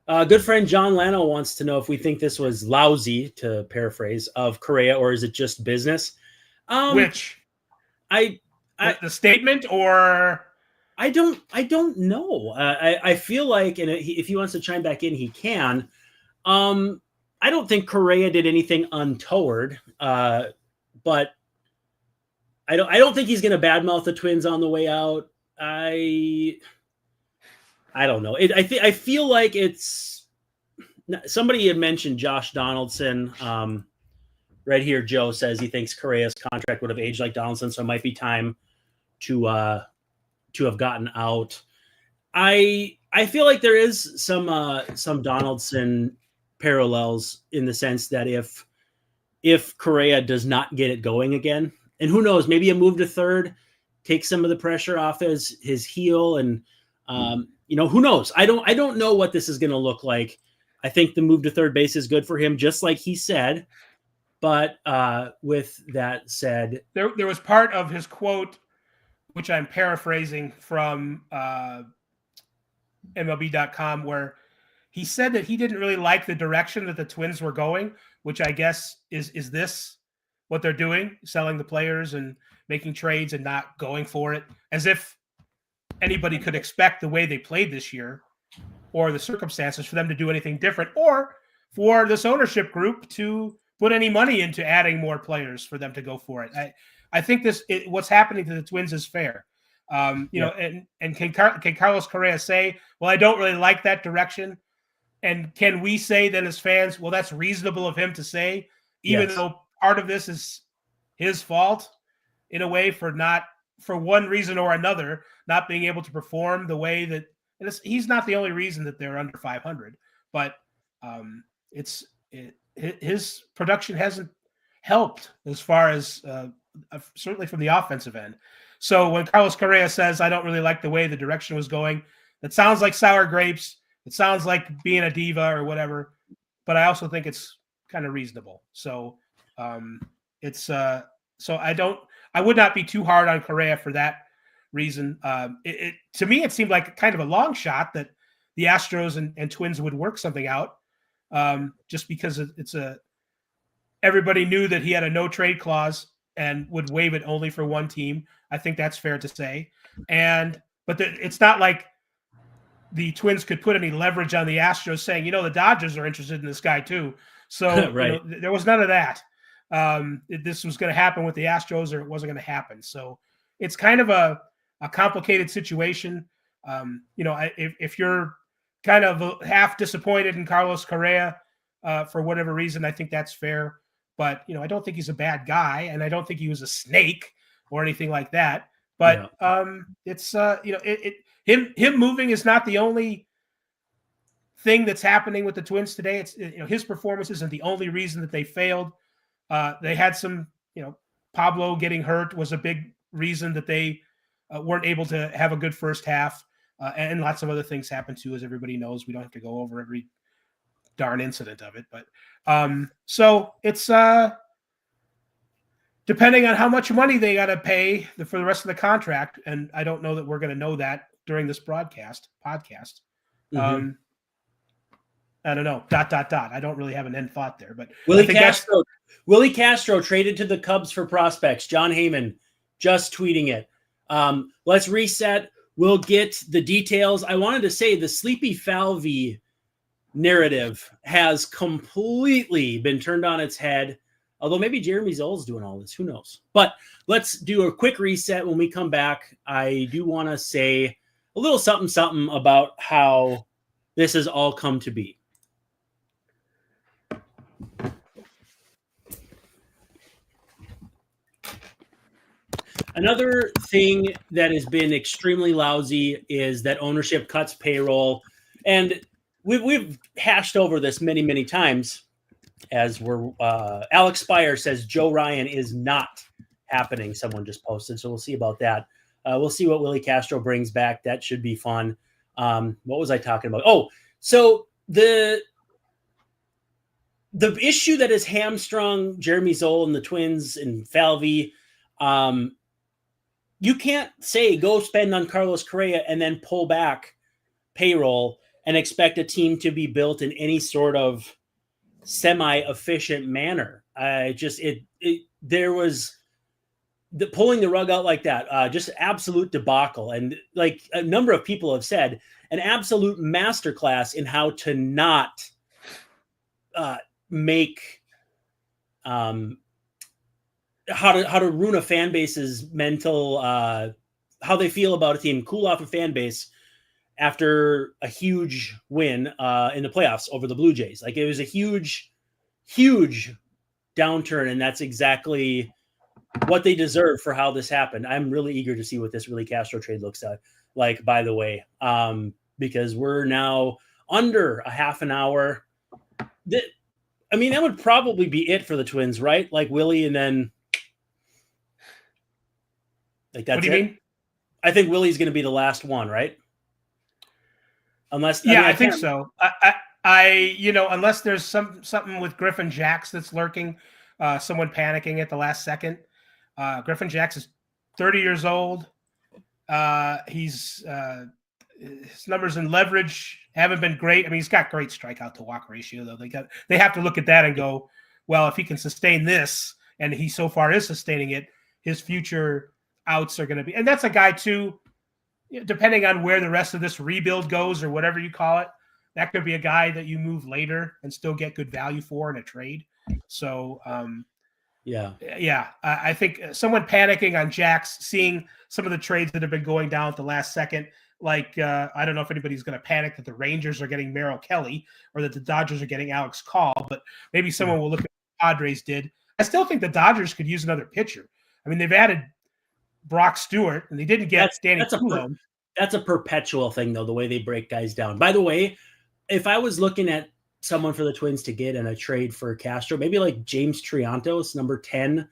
Good friend John Lano wants to know if we think this was lousy, to paraphrase, of Correa, or is it just business? Which? The statement, or I don't know. I feel like, and if he wants to chime back in, he can. I don't think Correa did anything untoward, but I don't think he's going to badmouth the Twins on the way out. I don't know. I feel like it's somebody had mentioned Josh Donaldson. Right here, Joe says he thinks Correa's contract would have aged like Donaldson, so it might be time to have gotten out. I feel like there is some Donaldson parallels in the sense that if Correa does not get it going again, and who knows, maybe a move to third takes some of the pressure off his heel, and who knows? I don't know what this is going to look like. I think the move to third base is good for him, just like he said. But with that said, there was part of his quote, which I'm paraphrasing from MLB.com, where he said that he didn't really like the direction that the Twins were going, which I guess is this what they're doing, selling the players and making trades and not going for it, as if anybody could expect the way they played this year or the circumstances for them to do anything different, or for this ownership group to put any money into adding more players for them to go for it. I think what's happening to the Twins is fair. And can Carlos Correa say, well, I don't really like that direction? And can we say then as fans, well, that's reasonable of him to say, even though part of this is his fault in a way for one reason or another, not being able to perform the way that, and he's not the only reason that they're under 500, but his production hasn't helped as far as certainly from the offensive end. So when Carlos Correa says, I don't really like the way the direction was going, that sounds like sour grapes. It sounds like being a diva or whatever, but I also think it's kind of reasonable. So so I would not be too hard on Correa for that reason. To me, it seemed like kind of a long shot that the Astros and Twins would work something out, just because everybody knew that he had a no trade clause and would waive it only for one team. I think that's fair to say. But it's not like the Twins could put any leverage on the Astros saying, the Dodgers are interested in this guy too. So right. There was none of that. This was going to happen with the Astros, or it wasn't going to happen. So it's kind of a complicated situation. If you're kind of half disappointed in Carlos Correa for whatever reason, I think that's fair. But, I don't think he's a bad guy, and I don't think he was a snake or anything like that. But it's him moving is not the only thing that's happening with the Twins today. It's his performance isn't the only reason that they failed. They had some, Pablo getting hurt was a big reason that they weren't able to have a good first half, and lots of other things happened too, as everybody knows. We don't have to go over every darn incident of it, but so it's depending on how much money they got to pay for the rest of the contract, and I don't know that we're going to know that during this podcast. Mm-hmm. I don't know. ... I don't really have an end thought there, but Willie Castro traded to the Cubs for prospects. John Heyman just tweeting it. Let's reset. We'll get the details. I wanted to say the Sleepy Falvey narrative has completely been turned on its head. Although maybe Jeremy Zoll's doing all this. Who knows? But let's do a quick reset. When we come back, I do want to say a little something about how this has all come to be. Another thing that has been extremely lousy is that ownership cuts payroll. And we've hashed over this many, many times as we're Alex Spire says Joe Ryan is not happening. Someone just posted. So we'll see about that. We'll see what Willie Castro brings back. That should be fun. What was I talking about? Oh, so the issue that has hamstrung Jeremy Zoll and the Twins and Falvey, you can't say go spend on Carlos Correa and then pull back payroll and expect a team to be built in any sort of semi-efficient manner. There was the pulling the rug out like that, just absolute debacle. And like a number of people have said, an absolute masterclass in how to not make how to ruin a fan base's mental how they feel about a team, cool off a fan base after a huge win in the playoffs over the Blue Jays. Like it was a huge downturn, and that's exactly what they deserve for how this happened. I'm really eager to see what this Willie Castro trade looks like, by the way, because we're now under a half an hour. That would probably be it for the Twins, right? Like Willie, and then like that's what do you mean? I think Willie's going to be the last one, right? Unless I think so. I unless there's something with Griffin Jax that's lurking, someone panicking at the last second. Griffin Jax is 30 years old. He's his numbers in leverage haven't been great. I mean, he's got great strikeout to walk ratio, though. They have to look at that and go, well, if he can sustain this, and he so far is sustaining it, his future outs are going to be. And that's a guy too, depending on where the rest of this rebuild goes or whatever you call it, that could be a guy that you move later and still get good value for in a trade. So, I think someone panicking on Jax, seeing some of the trades that have been going down at the last second, like I don't know if anybody's going to panic that the Rangers are getting Merrill Kelly or that the Dodgers are getting Alex Call, but maybe someone will look at what the Padres did. I still think the Dodgers could use another pitcher. I mean, they've added Brock Stewart, and they didn't get Danny Coulombe. That's a perpetual thing, though, the way they break guys down. By the way, if I was looking at someone for the Twins to get in a trade for Castro, maybe like James Triantos, number 10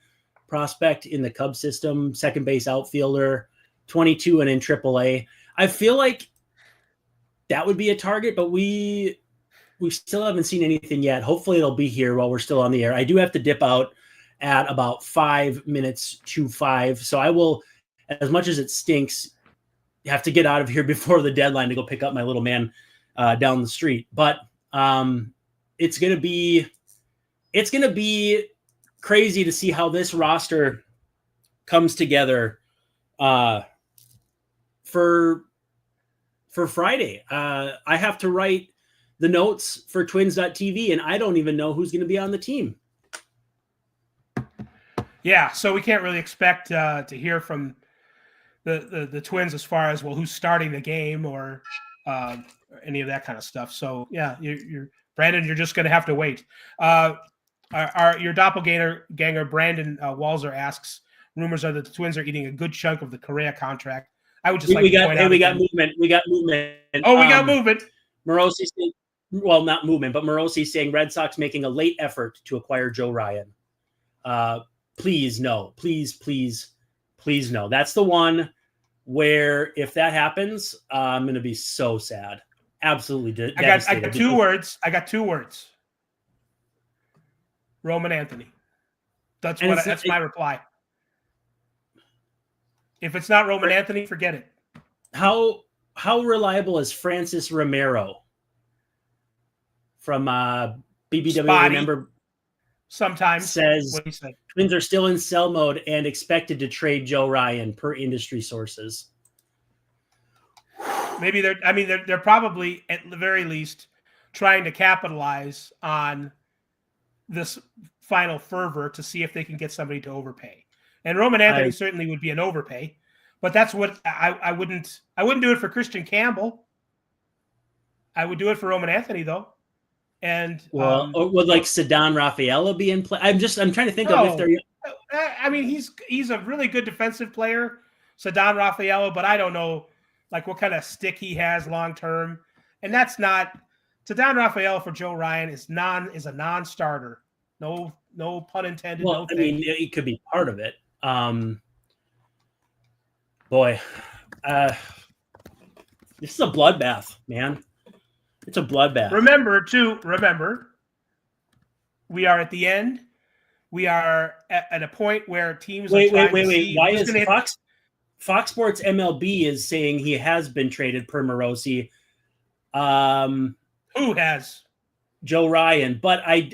prospect in the Cubs system, second base outfielder, 22 and in AAA. I feel like that would be a target, but we still haven't seen anything yet. Hopefully it'll be here while we're still on the air. I do have to dip out at about 5 minutes to 5. So I will, as much as it stinks, have to get out of here before the deadline to go pick up my little man down the street. But it's going to be crazy to see how this roster comes together for Friday. I have to write the notes for twins.tv, and I don't even know who's going to be on the team. Yeah, so we can't really expect to hear from the Twins as far as, well, who's starting the game or any of that kind of stuff. So, yeah, you're Brandon, you're just going to have to wait. Your doppelganger, Brandon Walzer, asks, rumors are that the Twins are eating a good chunk of the Correa contract. I would just we got movement. We got movement. Oh, we got movement. Morosi saying, well, not movement, but Morosi saying Red Sox making a late effort to acquire Joe Ryan. Please no. Please no. That's the one where if that happens, I'm going to be so sad. Absolutely devastated. I got two words. Roman Anthony. That's my reply. If it's not Roman Anthony, forget it. How reliable is Francis Romero from BBWA Spotty. member? Sometimes says what he said. Twins are still in sell mode and expected to trade Joe Ryan per industry sources. Maybe they're probably at the very least trying to capitalize on this final fervor to see if they can get somebody to overpay. And Roman Anthony certainly would be an overpay, but that's what I wouldn't do it for Christian Campbell. I would do it for Roman Anthony though. And would like Ceddanne Rafaela be in play? I'm trying to think of if they're I mean, he's a really good defensive player, Ceddanne Rafaela, but I don't know like what kind of stick he has long term. And that's not Ceddanne Rafaela for Joe Ryan is a non-starter. No pun intended. Well, no I mean, it could be part of it. Boy, this is a bloodbath, man. It's a bloodbath. Remember, we are at the end. We are at a point where teams wait. Why is Fox Sports MLB is saying he has been traded per Morosi? Who has? Joe Ryan, but I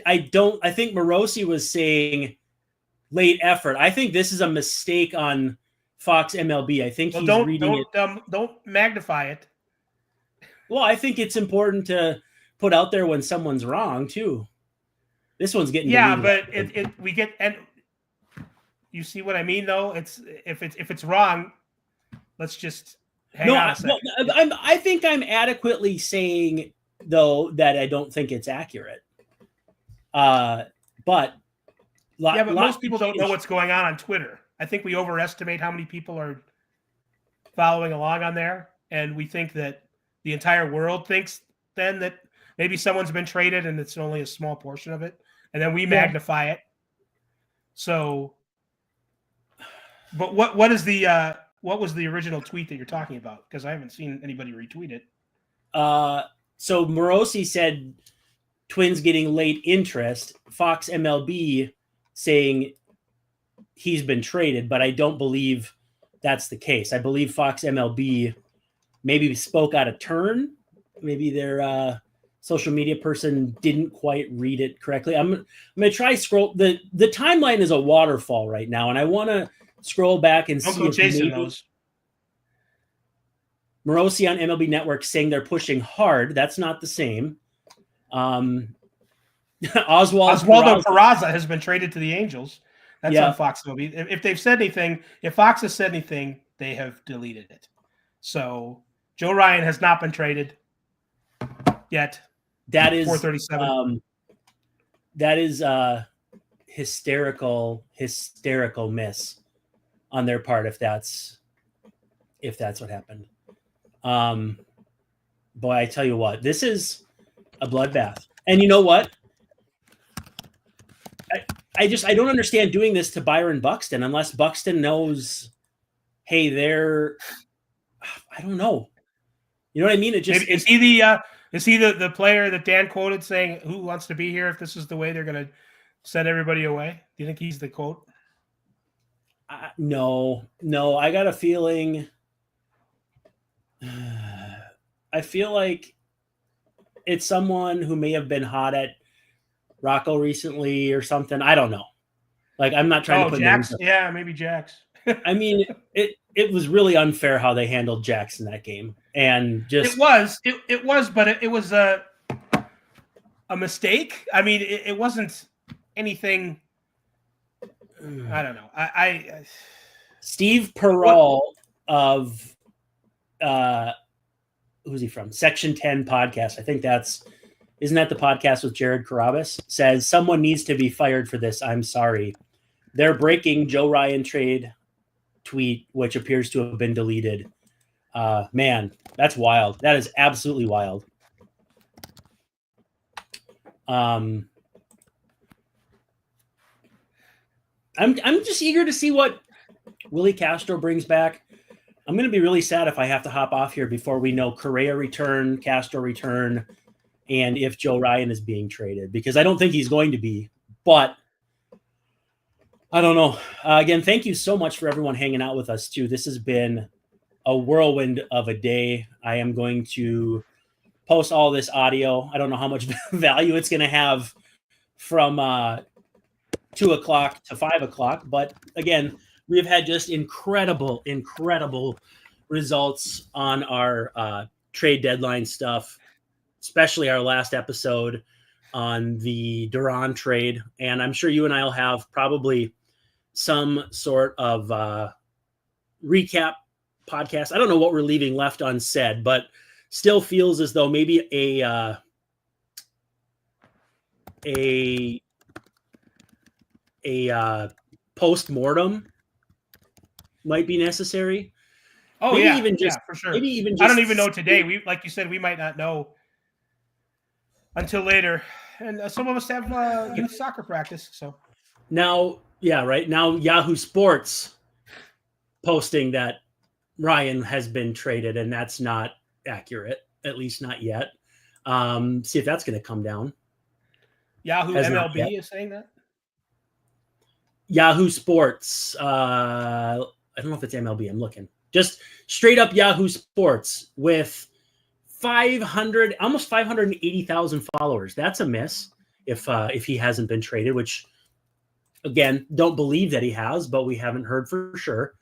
think Morosi was saying late effort. I think this is a mistake on Fox MLB. I think he's reading it. Don't magnify it. Well, I think it's important to put out there when someone's wrong too. This one's getting but we get and you see what I mean though. It's if it's wrong, let's just hang on a second. I think I'm adequately saying though that I don't think it's accurate. But most people don't know what's going on Twitter. I think we overestimate how many people are following along on there, and we think that the entire world thinks then that maybe someone's been traded and it's only a small portion of it, and then we magnify it. So, but what was the original tweet that you're talking about? Because I haven't seen anybody retweet it. So Morosi said Twins getting late interest. Fox MLB saying he's been traded, but I don't believe that's the case. I believe Fox MLB maybe spoke out of turn. Maybe their social media person didn't quite read it correctly. I'm going to try scroll. The timeline is a waterfall right now, and I want to scroll back and see if Jason knows. Morosi on MLB Network saying they're pushing hard. That's not the same. Oswaldo Peraza has been traded to the Angels. That's on Fox MLB. If they've said anything, if Fox has said anything, they have deleted it. So Joe Ryan has not been traded yet. That is 437. That is hysterical miss on their part if that's what happened. Boy, I tell you what, this is a bloodbath. And you know what? I don't understand doing this to Byron Buxton unless Buxton knows, hey, I don't know. You know what I mean? Is he the player that Dan quoted saying who wants to be here if this is the way they're going to send everybody away? Do you think he's the quote? No. I got a feeling. I feel like it's someone who may have been hot at Rocco recently or something. I don't know. Like, I'm not trying to put Jax. Yeah, maybe Jax. I mean, it was really unfair how they handled Jax in that game, and just it was, but it was a mistake. I mean, it wasn't anything. I don't know. I Steve Perel of who's he from? Section 10 podcast. I think isn't that the podcast with Jared Carabas? Says someone needs to be fired for this. I'm sorry. They're breaking Joe Ryan trade tweet, which appears to have been deleted. Man, that's wild. That is absolutely wild. I'm just eager to see what Willie Castro brings back. I'm going to be really sad if I have to hop off here before we know Correa return, Castro return, and if Joe Ryan is being traded, because I don't think he's going to be, but I don't know. Again, thank you so much for everyone hanging out with us too. This has been a whirlwind of a day. I am going to post all this audio. I don't know how much value it's going to have from 2 o'clock to 5 o'clock, but again, we've had just incredible results on our trade deadline stuff, especially our last episode on the Duran trade. And I'm sure you and I will have probably some sort of recap podcast. I don't know what we're leaving left unsaid, but still feels as though maybe a post-mortem might be necessary. Oh, maybe yeah. even just, yeah, for sure. Maybe even just, I don't even know today. Like you said, we might not know until later. And some of us have youth soccer practice. So now, right now, Yahoo Sports posting that Ryan has been traded, and that's not accurate, at least not yet. See if that's going to come down. Yahoo MLB is saying that? Yahoo Sports. I don't know if it's MLB. I'm looking. Just straight up Yahoo Sports with 500, almost 580,000 followers. That's a miss if he hasn't been traded, which, again, don't believe that he has, but we haven't heard for sure.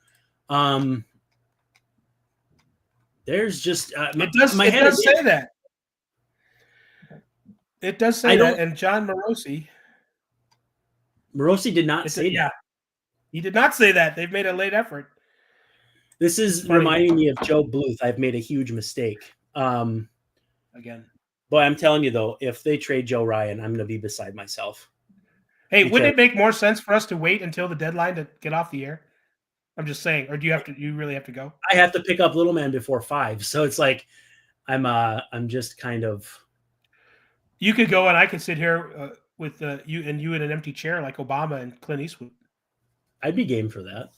There's just it does say that. It does say that, and John Morosi did not say that. He did not say that. They've made a late effort. This is reminding me of Joe Bluth. I've made a huge mistake. Again. But I'm telling you, though, if they trade Joe Ryan, I'm going to be beside myself. Hey, wouldn't it make more sense for us to wait until the deadline to get off the air? I'm just saying. Or do you really have to go? I have to pick up Little Man before 5. So it's like I'm just kind of. You could go and I could sit here with you in an empty chair like Obama and Clint Eastwood. I'd be game for that.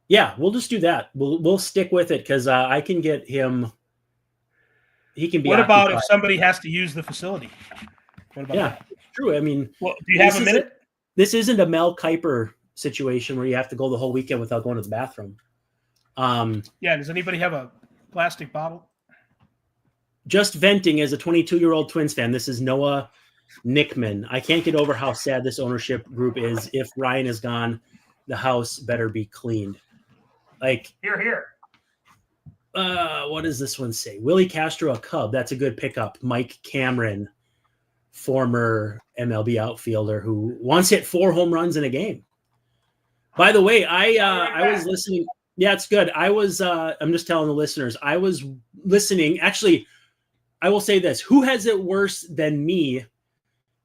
Yeah, we'll just do that. We'll stick with it because I can get him. He can be. What about if somebody has to use the facility? What about that? True. I mean, well, do you have a minute? This isn't a Mel Kiper situation where you have to go the whole weekend without going to the bathroom. Yeah. Does anybody have a plastic bottle? Just venting as a 22-year-old Twins fan. This is Noah Nickman. I can't get over how sad this ownership group is. If Ryan is gone, the house better be cleaned. Like here. What does this one say? Willie Castro, a Cub. That's a good pickup. Mike Cameron, former MLB outfielder who once hit 4 home runs in a game. By the way, I was listening. Yeah, it's good. I'm just telling the listeners, I was listening. Actually, I will say this. Who has it worse than me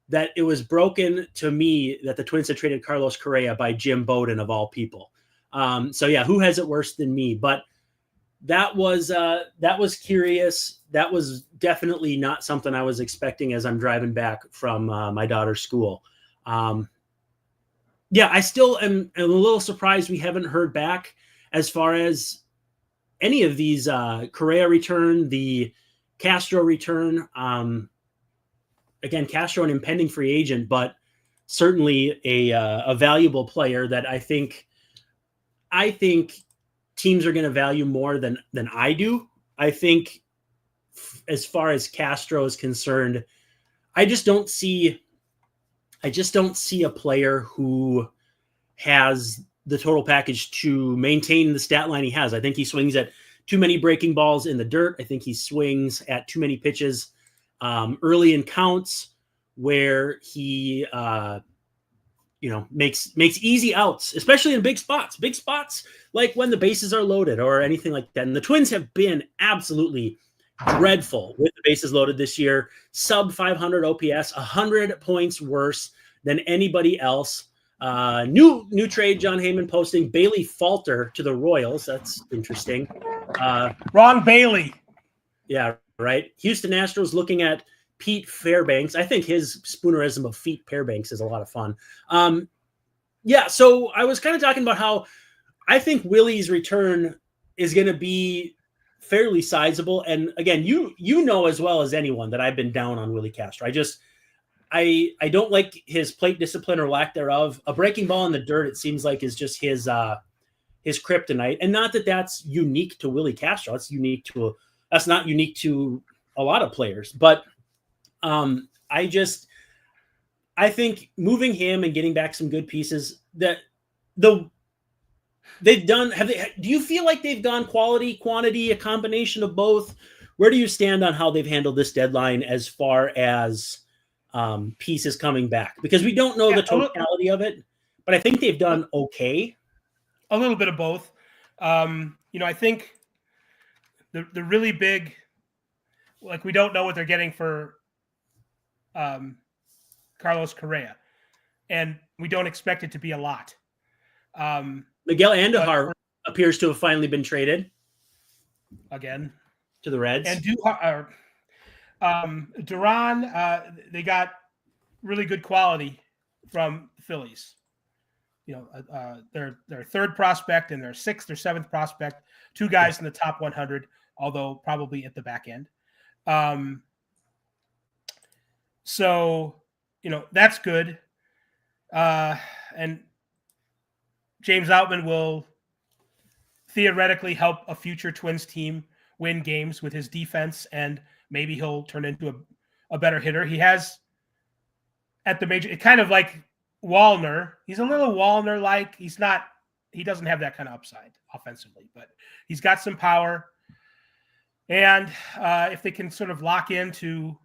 that it was broken to me that the Twins had traded Carlos Correa by Jim Bowden of all people? So yeah, who has it worse than me? But that was curious. That was definitely not something I was expecting as I'm driving back from my daughter's school. Yeah, I still am a little surprised we haven't heard back as far as any of these Correa return, the Castro return. Again, Castro an impending free agent, but certainly a valuable player that I think teams are going to value more than I do. I think as far as Castro is concerned, I just don't see a player who has the total package to maintain the stat line he has. I think he swings at too many breaking balls in the dirt. I think he swings at too many pitches early in counts where he makes easy outs, especially in big spots like when the bases are loaded or anything like that. And the Twins have been absolutely dreadful with the bases loaded this year. Sub 500 OPS, 100 points worse than anybody else. New trade, John Heyman posting Bailey Falter to the Royals. That's interesting. Ron Bailey. Yeah, right. Houston Astros looking at Pete Fairbanks. I think his spoonerism of Pete Fairbanks is a lot of fun. Yeah, so I was kind of talking about how I think Willie's return is going to be fairly sizable. And again, you know as well as anyone that I've been down on Willie Castro. I don't like his plate discipline or lack thereof. A breaking ball in the dirt, it seems like, is just his kryptonite. And not that that's unique to Willie Castro. That's not unique to a lot of players. But I think moving him and getting back some good pieces do you feel like they've gone quality, quantity, a combination of both? Where do you stand on how they've handled this deadline as far as pieces coming back? Because we don't know the totality of it, but I think they've done okay. A little bit of both. I think the really big, like, we don't know what they're getting for Carlos Correa. And We don't expect it to be a lot. Miguel Andujar appears to have finally been traded again to the Reds. And Duran, they got really good quality from the Phillies. Their third prospect and their sixth or seventh prospect, two guys in the top 100, although probably at the back end. So, that's good. And James Outman will theoretically help a future Twins team win games with his defense, and maybe he'll turn into a better hitter. He has at the major, kind of like Wallner. He's a little Wallner-like. He doesn't have that kind of upside offensively, but he's got some power. And if they can sort of lock into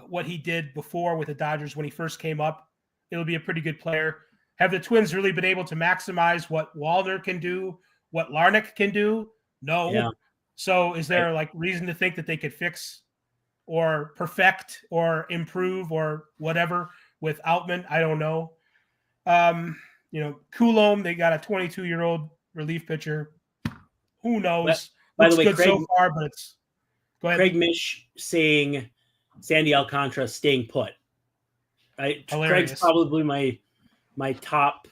what he did before with the Dodgers when he first came up, it'll be a pretty good player. Have the Twins really been able to maximize what Wallner can do, what Larnach can do? No. Yeah. So is there reason to think that they could fix or perfect or improve or whatever with Outman? I don't know. Coulombe, they got a 22-year-old relief pitcher. Who knows? By the way, good so far, but go ahead. Craig Mish saying Sandy Alcantara staying put. Right? Hilarious. Craig's probably my top.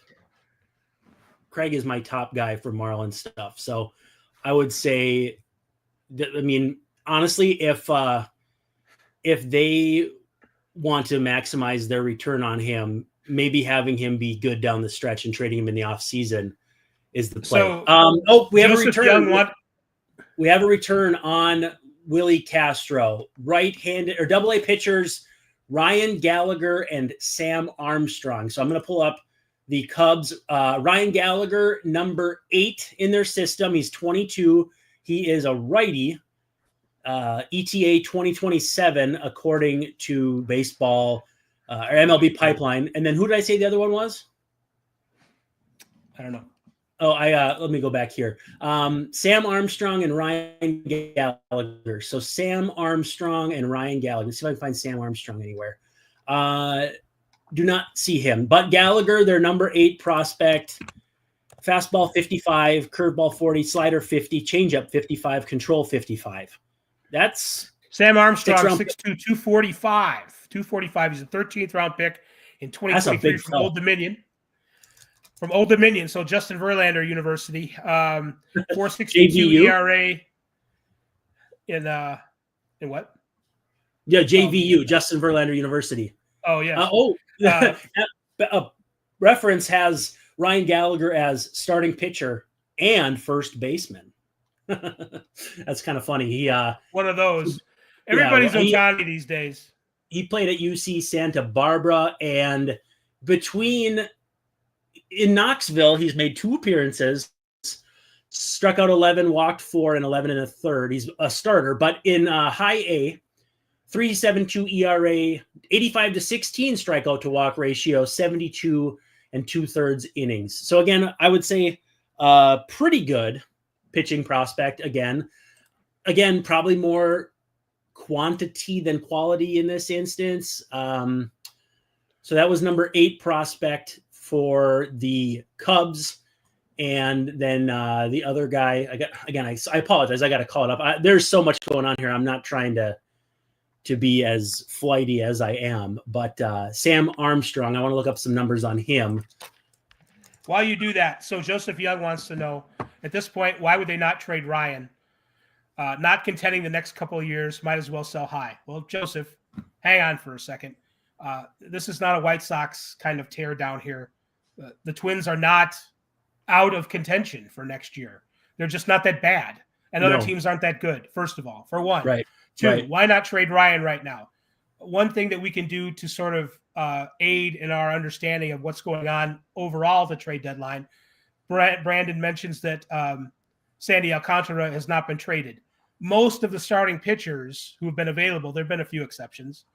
Craig is my top guy for Marlin stuff. So I would say that, honestly, if they want to maximize their return on him, maybe having him be good down the stretch and trading him in the off season is the play. So, we have a return. We have a return on Willie Castro, right-handed or double-A pitchers, Ryan Gallagher and Sam Armstrong. So I'm going to pull up the Cubs. Ryan Gallagher, number 8 in their system. He's 22. He is a righty. ETA 2027, according to baseball or MLB Pipeline. And then who did I say the other one was? I don't know. Oh, let me go back here. Sam Armstrong and Ryan Gallagher. So Sam Armstrong and Ryan Gallagher. Let's see if I can find Sam Armstrong anywhere. Do not see him. But Gallagher, their number 8 prospect. Fastball 55, curveball 40, slider 50, changeup 55, control 55. That's Sam Armstrong, 6'2", 245. 245. He's a 13th round pick in 2023 from Old Dominion. From Old Dominion, so Justin Verlander University. 4.62 ERA in what? Yeah, JVU, Justin Verlander University. Oh, yeah. Reference has Ryan Gallagher as starting pitcher and first baseman. That's kind of funny. He one of those. Everybody's Ohtani these days. He played at UC Santa Barbara, and in Knoxville, he's made 2 appearances, struck out 11, walked 4, and 11 1/3. He's a starter, but in high A, 3.72 ERA, 85-16 strikeout to walk ratio, 72 2/3 innings. So again, I would say pretty good pitching prospect. Again, probably more quantity than quality in this instance. So that was number 8 prospect for the Cubs. And then the other guy, I apologize. I got to call it up. There's so much going on here. I'm not trying to be as flighty as I am, but Sam Armstrong, I want to look up some numbers on him. While you do that, so Joseph Young wants to know, at this point, why would they not trade Ryan? Not contending the next couple of years, might as well sell high. Well, Joseph, hang on for a second. This is not a White Sox kind of tear down here. The Twins are not out of contention for next year. They're just not that bad. And other teams aren't that good, first of all, for one. Right. 2, why not trade Ryan right now? One thing that we can do to sort of aid in our understanding of what's going on overall at the trade deadline, Brandon mentions that Sandy Alcantara has not been traded. Most of the starting pitchers who have been available, there have been a few exceptions,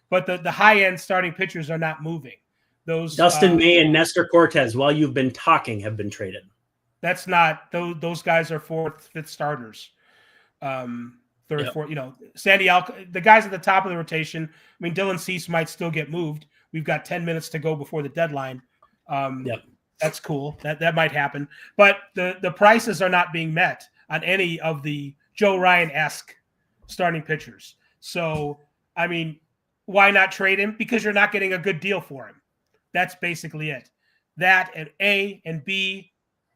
but the high-end starting pitchers are not moving. Those Dustin May and Nestor Cortez, while you've been talking, have been traded. That's not those guys are 4th, 5th starters. 3rd, 4th. Sandy the guys at the top of the rotation. I mean, Dylan Cease might still get moved. We've got 10 minutes to go before the deadline. Yep. That's cool. That might happen. But the prices are not being met on any of the Joe Ryan-esque starting pitchers. So, I mean, why not trade him? Because you're not getting a good deal for him. That's basically it. That and A and B,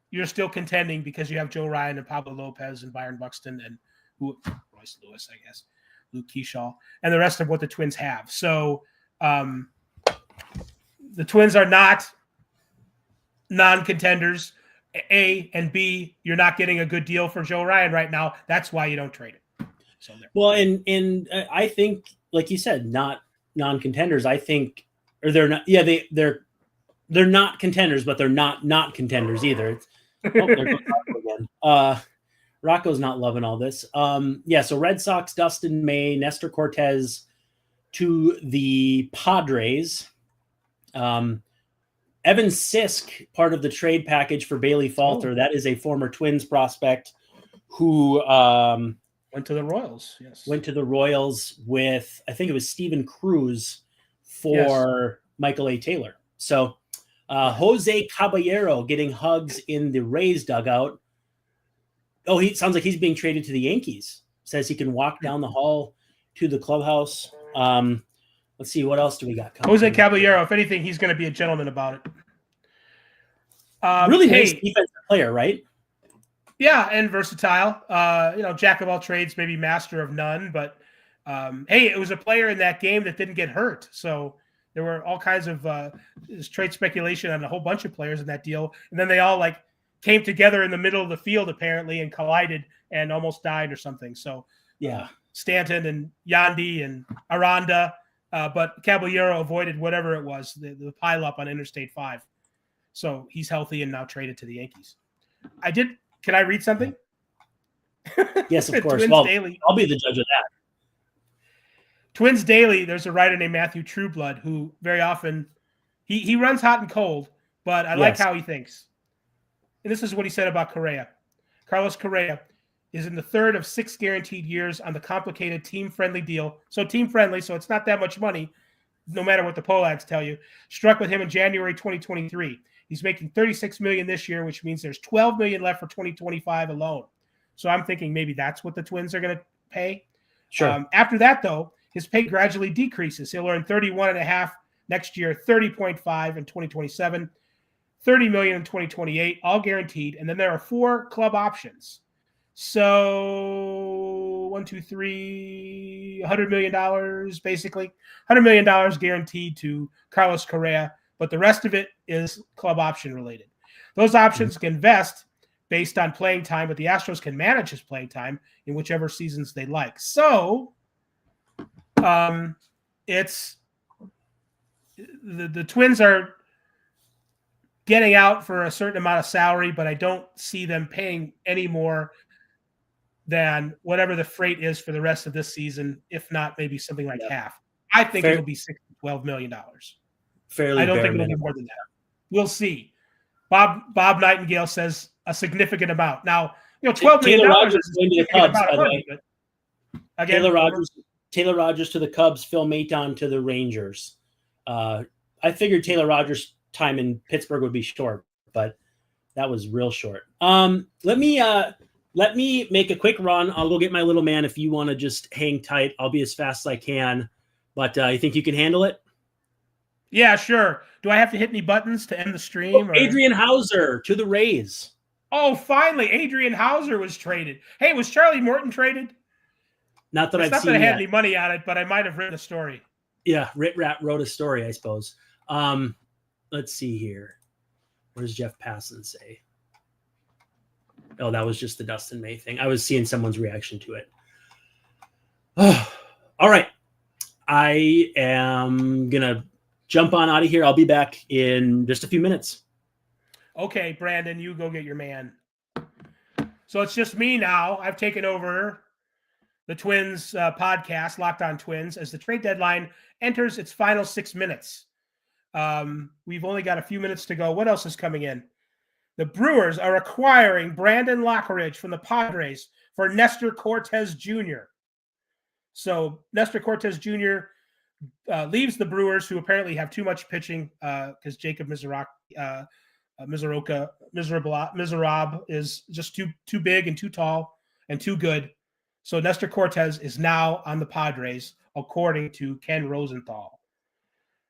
you're still contending because you have Joe Ryan and Pablo Lopez and Byron Buxton and Royce Lewis, I guess, Luke Keyshaw, and the rest of what the Twins have. So the Twins are not non-contenders. A and B, you're not getting a good deal for Joe Ryan right now. That's why you don't trade it. So well, and I think, like you said, not non-contenders. I think, or they're not. Yeah, they're not contenders, but they're not contenders either. It's, again. Rocco's not loving all this. So Red Sox, Dustin May, Nestor Cortez to the Padres. Evan Sisk, part of the trade package for Bailey Falter. Oh. That is a former Twins prospect who went to the Royals. Yes, went to the Royals with, I think it was Steven Cruz for Michael A. Taylor. So Jose Caballero getting hugs in the Rays dugout. Oh, he sounds like he's being traded to the Yankees. Says he can walk down the hall to the clubhouse. Let's see, what else do we got coming? Jose Caballero, if anything, he's going to be a gentleman about it. Really nice defensive player, right? Yeah, and versatile. Jack of all trades, maybe master of none. But, hey, it was a player in that game that didn't get hurt. So there were all kinds of trade speculation on a whole bunch of players in that deal. And then they all, came together in the middle of the field, apparently, and collided and almost died or something. So, yeah, Stanton and Yandy and Aranda. But Caballero avoided whatever it was, the pileup on Interstate 5. So he's healthy and now traded to the Yankees. Can I read something? Yes, of course. Twins well, Daily. I'll be the judge of that. Twins Daily, there's a writer named Matthew Trueblood who very often, he runs hot and cold, but I like how he thinks. And this is what he said about Correa. Carlos Correa is in the third of 6 guaranteed years on the complicated team-friendly deal. So team-friendly, so it's not that much money, no matter what the poll ads tell you. Struck with him in January 2023. He's making $36 million this year, which means there's $12 million left for 2025 alone. So I'm thinking maybe that's what the Twins are going to pay. Sure. After that, though, his pay gradually decreases. He'll earn $31.5 next year, $30.5 in 2027, $30 million in 2028, all guaranteed. And then there are 4 club options. So $1, 2, 3, $100 million, basically. $100 million guaranteed to Carlos Correa, but the rest of it is club option related. Those options can vest based on playing time, but the Astros can manage his playing time in whichever seasons they like. So it's the Twins are getting out for a certain amount of salary, but I don't see them paying any more than whatever the freight is for the rest of this season, if not maybe something like half. I think it'll be $6 to $12 million. Fairly. I don't think it'll be more than that. We'll see. Bob Nightingale says a significant amount. Now, $12 million is going to the Cubs, by the way. Again, Taylor Rogers to the Cubs, Phil Maton to the Rangers. I figured Taylor Rogers' time in Pittsburgh would be short, but that was real short. Let me make a quick run. I'll go get my little man. If you want to just hang tight, I'll be as fast as I can. But you think you can handle it? Yeah, sure. Do I have to hit any buttons to end the stream? Adrian Hauser to the Rays. Oh, finally, Adrian Hauser was traded. Hey, was Charlie Morton traded? Not that I've seen. Not that I had any money on it, but I might have written a story. Yeah, Rit Rat wrote a story, I suppose. Let's see here. What does Jeff Passan say? Oh, that was just the Dustin May thing. I was seeing someone's reaction to it. All right. I am going to jump on out of here. I'll be back in just a few minutes. Okay, Brandon, you go get your man. So it's just me now. I've taken over the Twins podcast, Locked On Twins, as the trade deadline enters its final 6 minutes. We've only got a few minutes to go. What else is coming in? The Brewers are acquiring Brandon Lockridge from the Padres for Nestor Cortez Jr. So Nestor Cortez Jr. Leaves the Brewers, who apparently have too much pitching because Jacob Mizrachi Miserable is just too big and too tall and too good. So Nestor Cortez is now on the Padres, according to Ken Rosenthal.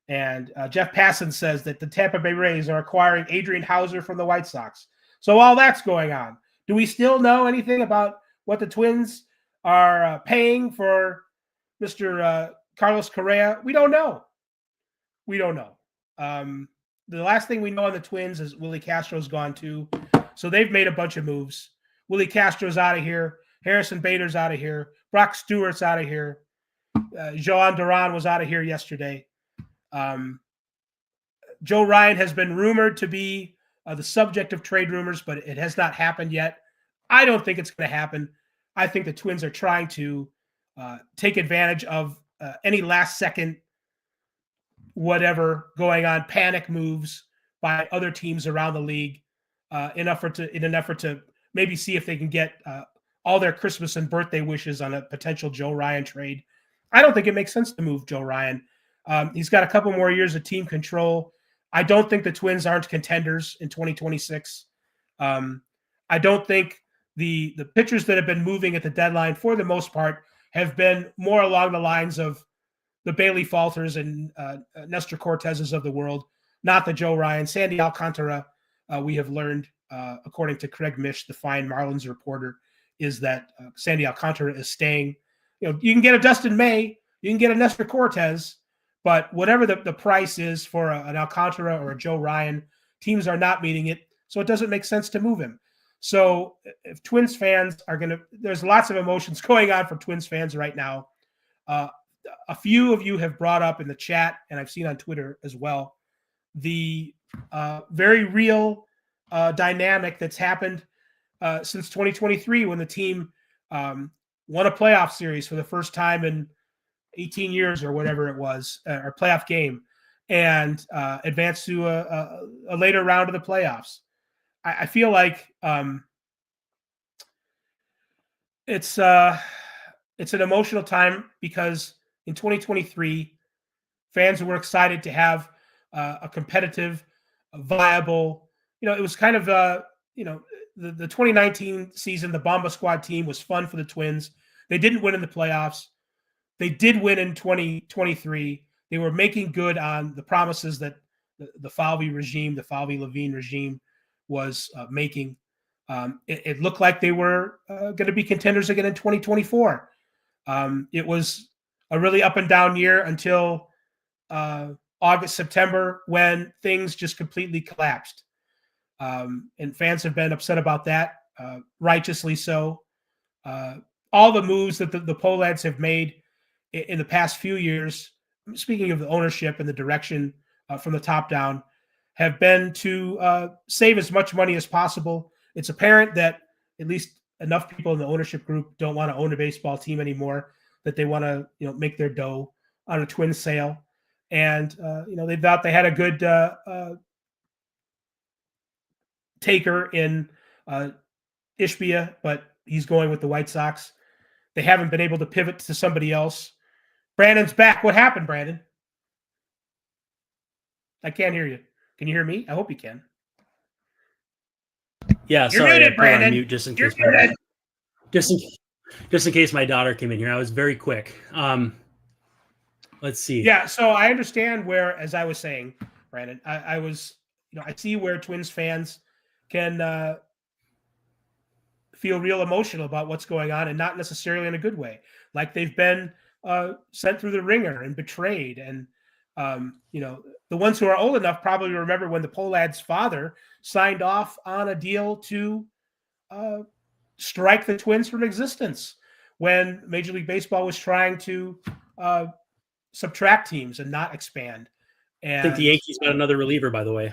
And Jeff Passan says that the Tampa Bay Rays are acquiring Adrian Hauser from the White Sox. So all that's going on. Do we still know anything about what the Twins are paying for Mr. Carlos Correa? We don't know. The last thing we know on the Twins is Willie Castro's gone too. So they've made a bunch of moves. Willie Castro's out of here. Harrison Bader's out of here. Brock Stewart's out of here. Joan Duran was out of here yesterday. Joe Ryan has been rumored to be the subject of trade rumors, but it has not happened yet. I don't think it's going to happen. I think the Twins are trying to take advantage of any last second whatever going on, panic moves by other teams around the league in an effort to maybe see if they can get all their Christmas and birthday wishes on a potential Joe Ryan trade. I don't think it makes sense to move Joe Ryan. He's got a couple more years of team control. I don't think the Twins aren't contenders in 2026. I don't think the pitchers that have been moving at the deadline, for the most part, have been more along the lines of the Bailey Falters and Nestor Cortezes of the world, not the Joe Ryan. Sandy Alcantara, we have learned, according to Craig Mish, the fine Marlins reporter, is that Sandy Alcantara is staying. You can get a Dustin May, you can get a Nestor Cortez, but whatever the price is for an Alcantara or a Joe Ryan, teams are not meeting it, so it doesn't make sense to move him. So if Twins fans are going to – there's lots of emotions going on for Twins fans right now. A few of you have brought up in the chat, and I've seen on Twitter as well, the very real dynamic that's happened since 2023 when the team won a playoff series for the first time in 18 years or whatever it was, or playoff game, and advanced to a later round of the playoffs. I feel like it's an emotional time because in 2023, fans were excited to have a competitive, viable, it was kind of, the 2019 season, the Bomba Squad team was fun for the Twins. They didn't win in the playoffs. They did win in 2023. They were making good on the promises that the Falvey regime, the Falvey-Levine regime was making. It looked like they were going to be contenders again in 2024. It was a really up and down year until August, September, when things just completely collapsed. And fans have been upset about that, righteously so. All the moves that the Pohlads have made in the past few years, speaking of the ownership and the direction from the top down, have been to save as much money as possible. It's apparent that at least enough people in the ownership group don't want to own a baseball team anymore, that they want to make their dough on a Twins sale. And, they thought they had a good taker in Ishbia, but he's going with the White Sox. They haven't been able to pivot to somebody else. Brandon's back. What happened, Brandon? I can't hear you. Can you hear me? I hope you can. Yeah, You're sorry, muted, I put on Brandon. mute just in You're case. muted. Just in case my daughter came in here. I was very quick. Let's see. Yeah, so I understand where, as I was saying, Brandon, I was, I see where Twins fans can feel real emotional about what's going on, and not necessarily in a good way. Like they've been sent through the ringer and betrayed. And, the ones who are old enough probably remember when the Pohlads' father signed off on a deal to strike the Twins from existence when Major League Baseball was trying to subtract teams and not expand. And I think the Yankees got another reliever, by the way.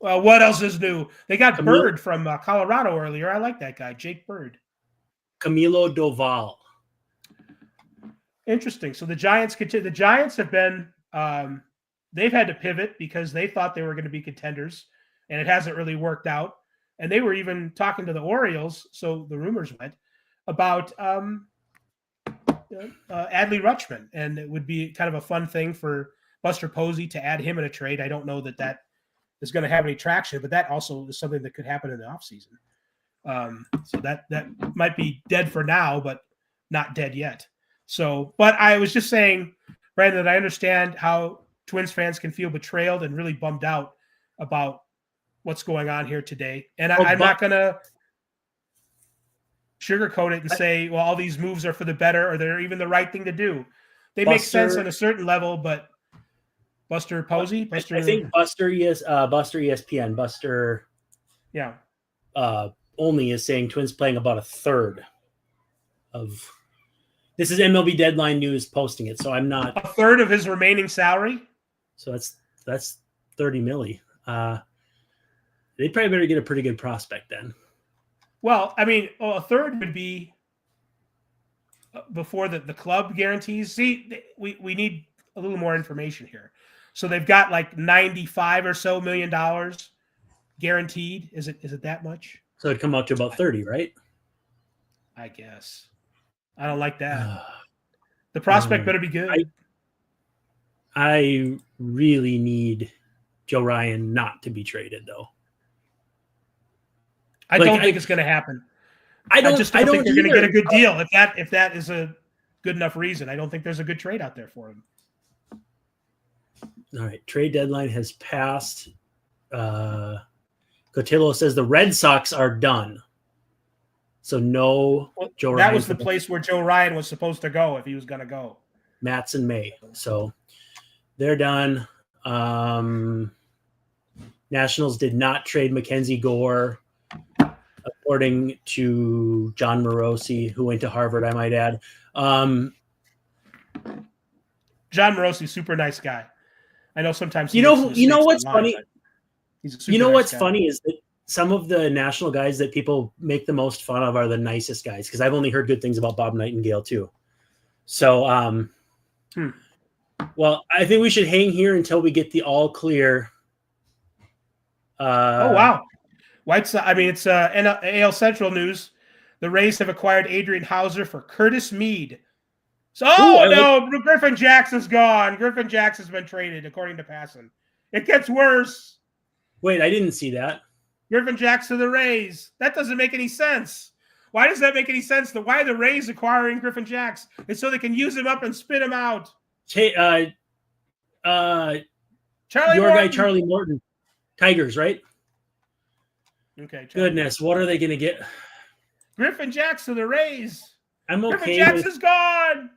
Well, what else is new? They got Bird from Colorado earlier. I like that guy, Jake Bird. Camilo Doval. Interesting. So the Giants have been they've had to pivot because they thought they were going to be contenders, and it hasn't really worked out. And they were even talking to the Orioles, so the rumors went, about Adley Rutschman, and it would be kind of a fun thing for Buster Posey to add him in a trade. I don't know that is going to have any traction, but that also is something that could happen in the offseason. So that might be dead for now, but not dead yet. So, but I was just saying, Brandon, that I understand how Twins fans can feel betrayed and really bummed out about what's going on here today. And I'm not going to sugarcoat it and say, well, all these moves are for the better or they're even the right thing to do. They make sense on a certain level, but Buster Posey? I think Buster ESPN, Buster only is saying Twins playing about a third of – this is MLB Deadline News posting it, so I'm not – a third of his remaining salary? So that's $30 million. They probably better get a pretty good prospect then. Well, I mean, a third would be before the club guarantees. See, we need a little more information here. So they've got like $95 or so million guaranteed. Is it that much? So it'd come out to about 30, right? I guess. I don't like that. The prospect better be good. I really need Joe Ryan not to be traded, though. I don't think it's going to happen. I just don't think they're going to get a good deal if that is a good enough reason. I don't think there's a good trade out there for him. All right, trade deadline has passed. Cotillo says the Red Sox are done. So no Joe Ryan. That was the place where Joe Ryan was supposed to go if he was going to go. Matz and May. So they're done. Nationals did not trade Mackenzie Gore, according to John Morosi, who went to Harvard, I might add. John Morosi, super nice guy. I know sometimes you know what's funny? Funny is that some of the national guys that people make the most fun of are the nicest guys, because I've only heard good things about Bob Nightingale too. So, well, I think we should hang here until we get the all clear. Oh wow! It's AL Central news. The Rays have acquired Adrian Hauser for Curtis Mead. So, Griffin Jackson's gone. Griffin Jackson's been traded, according to Passan. It gets worse. Wait, I didn't see that. Griffin Jackson to the Rays. That doesn't make any sense. Why does that make any sense? Why are the Rays acquiring Griffin Jackson? It's so they can use him up and spit him out. Charlie Morton. Tigers, right? Okay. Goodness, what are they going to get? Griffin Jackson, the Rays. I'm okay. Griffin Jackson's gone.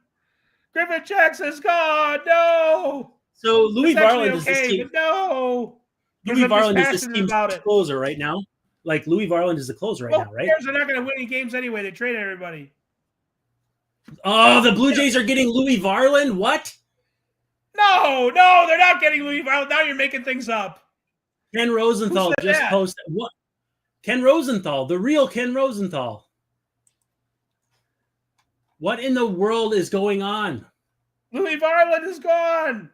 Griffin Jackson's gone. No. So Louis Varland is this team. No. Louis Varland is this team's closer right now. Like Louis Varland is the closer right now, right? They're not going to win any games anyway. They trade everybody. Oh, the Blue Jays are getting Louis Varland? What? No, they're not getting Louis Varland. Now you're making things up. Ken Rosenthal just posted what? Ken Rosenthal, the real Ken Rosenthal. What in the world is going on? Louis Varland is gone.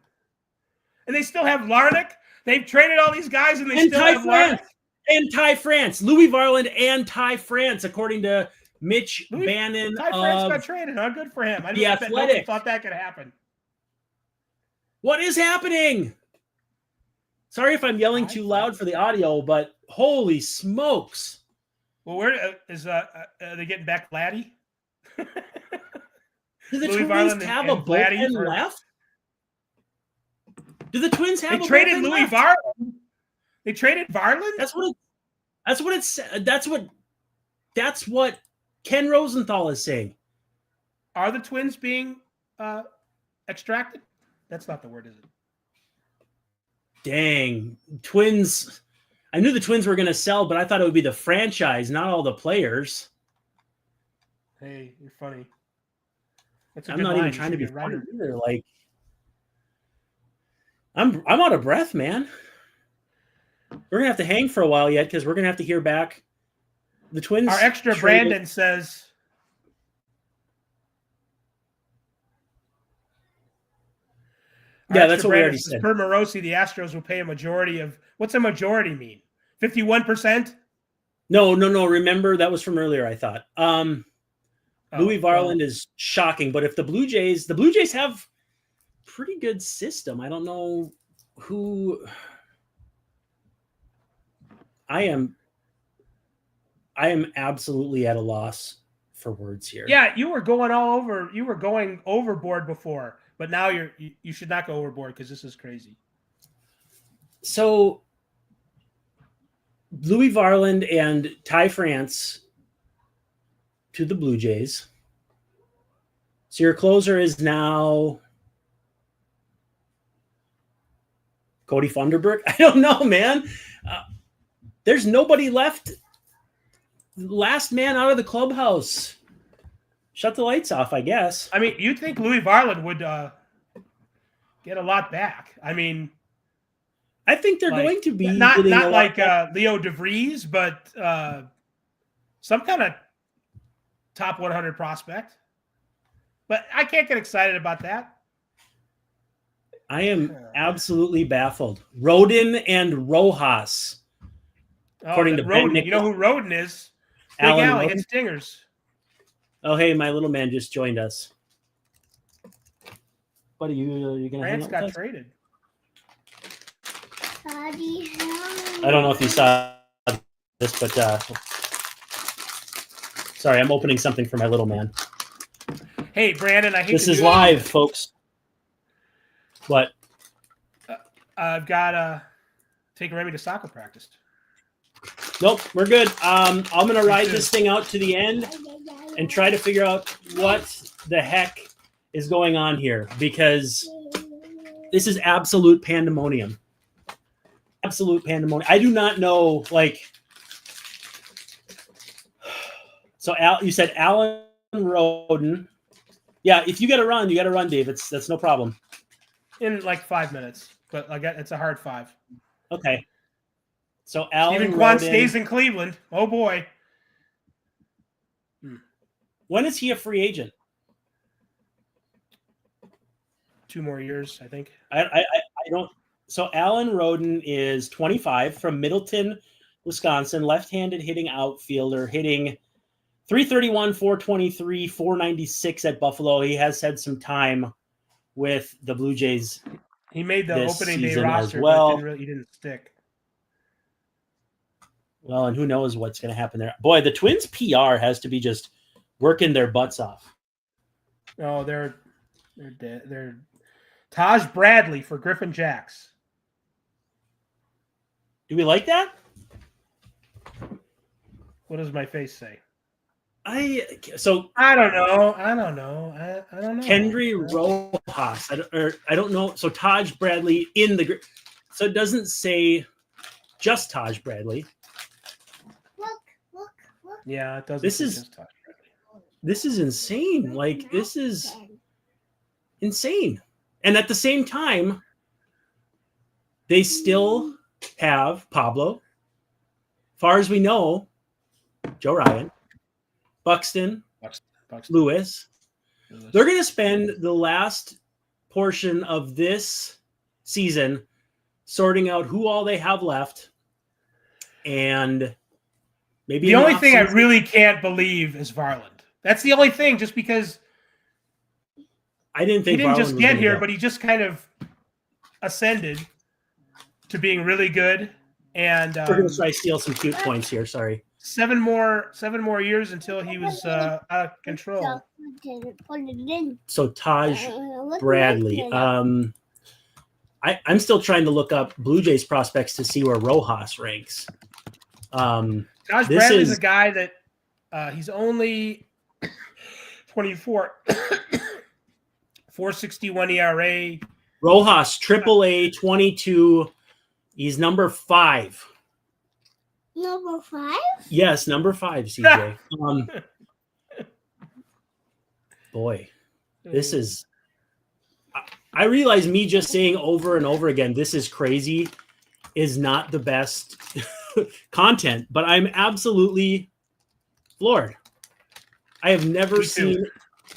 And they still have Larnach. They've traded all these guys and they still have Larnach. And Ty France. Louis Varland and Ty France, according to Mitch Bannon. Ty France got traded. Huh? Good for him. I thought that could happen. What is happening? Sorry if I'm yelling too loud for the audio, but holy smokes. Well, where is are they getting back Vladdy? Do the Twins have a bullpen left? Do the Twins have a bullpen left? They traded Louis Varland. They traded Varland? That's what Ken Rosenthal is saying. Are the Twins being extracted? That's not the word, is it? Dang. Twins. I knew the Twins were going to sell, but I thought it would be the franchise, not all the players. Hey, you're funny. I'm not even trying to be funny either. Like, I'm out of breath, man. We're gonna have to hang for a while yet because we're gonna have to hear back. The Twins. Our extra Brandon says. Yeah, that's what we already said. Per Morosi, the Astros will pay a majority of. What's a majority mean? 51%? No. Remember, that was from earlier, I thought. Louis Varland is shocking, but if the Blue Jays have pretty good system. I don't know who. I am absolutely at a loss for words here. Yeah, you were going all over. You were going overboard before, but now you should not go overboard because this is crazy. So Louis Varland and Ty France to the Blue Jays. So your closer is now Cody Funderburk. I don't know, man. There's nobody left. Last man out of the clubhouse. Shut the lights off, I guess. I mean, you'd think Louis Varland would get a lot back. I mean, I think they're going to be not like Leo DeVries, but some kind of top 100 prospect. But I can't get excited about that. I am absolutely baffled. Rodin and Rojas. According to Rodin. Ben, you know who Rodin is? Big Alan Alley Rodin? hits dingers. Oh, hey, my little man just joined us. Buddy, you gonna hang France out got with us? traded. I don't know if you saw this, but sorry, I'm opening something for my little man. Hey, Brandon, I hate This to is do live, folks. What? I've got to take Remy to soccer practice. Nope, we're good. I'm gonna ride this thing out to the end and try to figure out what the heck is going on here, because this is absolute pandemonium. Absolute pandemonium. I do not know, like. So you said Alan Rodin. Yeah, if you got to run, Dave. That's no problem. In like 5 minutes, but it's a hard 5. Okay. So Alan Stephen Kwan Rodin stays in Cleveland. Oh boy. When is he a free agent? 2 more years, I think. I don't. So Alan Rodin is 25 from Middleton, Wisconsin, left-handed hitting outfielder, hitting .331, .423, .496 at Buffalo. He has had some time with the Blue Jays. He made the this opening day season roster, as well. but he didn't stick. Well, and who knows what's going to happen there. Boy, the Twins PR has to be just working their butts off. Oh, they're dead. They're Taj Bradley for Griffin Jacks. Do we like that? What does my face say? I don't know. I don't know. Kendry Rojas. I don't know. So Taj Bradley in the. So it doesn't say just Taj Bradley. Look. Yeah, it doesn't. This say is just Taj Bradley. This is insane. Like, this is insane. And at the same time, they still have Pablo. Far as we know, Joe Ryan, Buxton. Lewis. They're going to spend the last portion of this season sorting out who all they have left. And maybe the only thing I really can't believe is Varland. That's the only thing, just because I didn't think he didn't Varland just was get gonna here, go. but he just kind of ascended to being really good. And we're going to try to steal some cute points here. Sorry. 7 more years until he was out of control. So Taj Bradley. I'm still trying to look up Blue Jays prospects to see where Rojas ranks. Taj Bradley's a guy that he's only 24, 4.61 ERA. Rojas, AAA, 22. He's number 5. Number 5? Yes, number 5, CJ. Boy, this is. I realize me just saying over and over again, this is crazy, is not the best content, but I'm absolutely floored. I have never seen,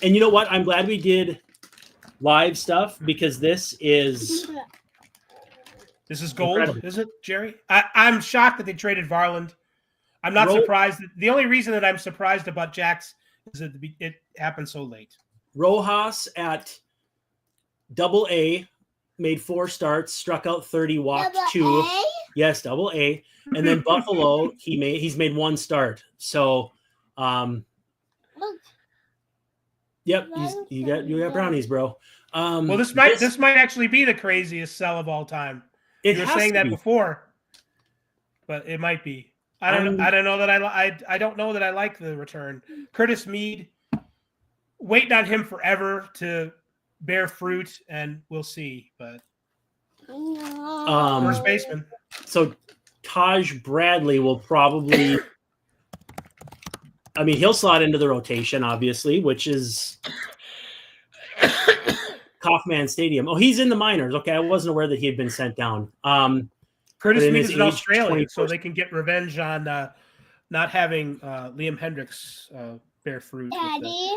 and you know what? I'm glad we did live stuff, because this is gold, incredible. Is it, Jerry? I'm shocked that they traded Varland. I'm not surprised. The only reason that I'm surprised about Jax is that it happened so late. Rojas at AA made 4 starts, struck out 30, walked 2. Yes, double A. And then Buffalo, he's made one start. So, Look, yep, you got brownies, bro. Well, this might actually be the craziest sell of all time. You were saying that before, but it might be. I don't know that I don't know that I like the return. Curtis Mead, waiting on him forever to bear fruit, and we'll see. But first baseman. So Taj Bradley will probably. I mean, he'll slot into the rotation, obviously, which is Kauffman Stadium. Oh, he's in the minors. Okay, I wasn't aware that he had been sent down. Curtis Mead is in Australia, so they can get revenge on not having Liam Hendricks bear fruit. Daddy.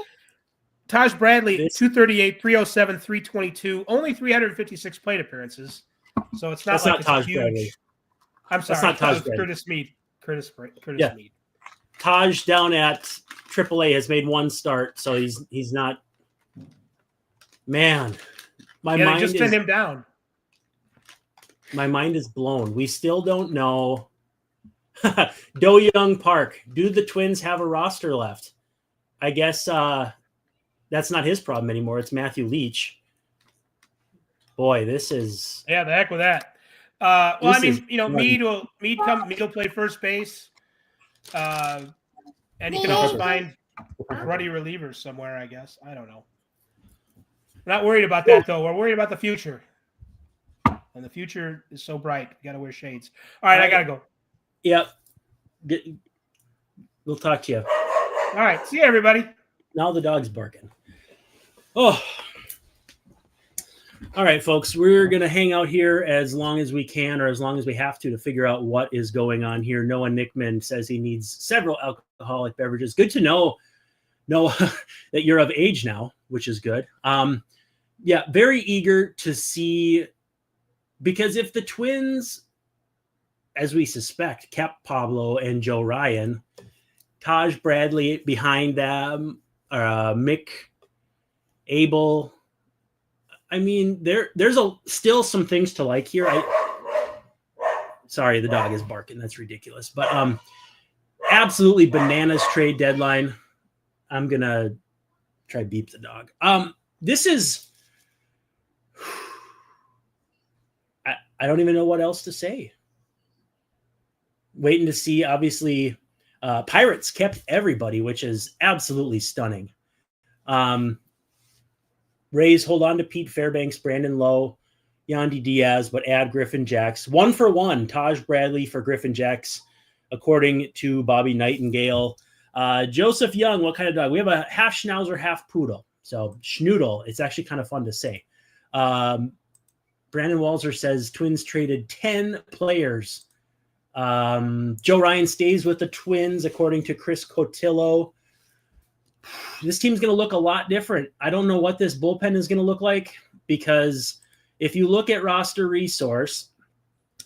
Taj Bradley, 238, 307, 322, only 356 plate appearances. So it's not Taj huge. Bradley. I'm sorry, That's not Taj Bradley. Curtis Mead. Curtis Mead. Taj down at AAA has made one start, so he's not. Man, they just sent him down. My mind is blown. We still don't know. Do Young Park. Do the Twins have a roster left? I guess that's not his problem anymore. It's Matthew Leach. Boy, this is. Yeah, the heck with that. Mead will play first base. And you can always find ruddy relievers somewhere, I guess. I don't know. We're not worried about that, though. We're worried about the future. And the future is so bright. You got to wear shades. All right, I got to go. Yep. We'll talk to you. All right. See you, everybody. Now the dog's barking. Oh. All right, folks. We're going to hang out here as long as we can or as long as we have to figure out what is going on here. Noah Nickman says he needs several alcoholic beverages. Good to know that you're of age now, which is good. Yeah, very eager to see, because if the Twins, as we suspect, kept Pablo and Joe Ryan, Taj Bradley behind them, Mick Abel. I mean, there's still some things to like here. Sorry, the dog is barking. That's ridiculous. But absolutely bananas trade deadline. I'm gonna try beep the dog. This is. I don't even know what else to say. Waiting to see. Obviously, Pirates kept everybody, which is absolutely stunning. Rays hold on to Pete Fairbanks, Brandon Lowe, Yandy Diaz, but add Griffin Jacks. 1-for-1, Taj Bradley for Griffin Jacks, according to Bobby Nightingale. Joseph Young, what kind of dog? We have a half Schnauzer, half Poodle. So Schnoodle. It's actually kind of fun to say. Brandon Walzer says Twins traded 10 players. Joe Ryan stays with the Twins, according to Chris Cotillo. This team's going to look a lot different. I don't know what this bullpen is going to look like, because if you look at roster resource,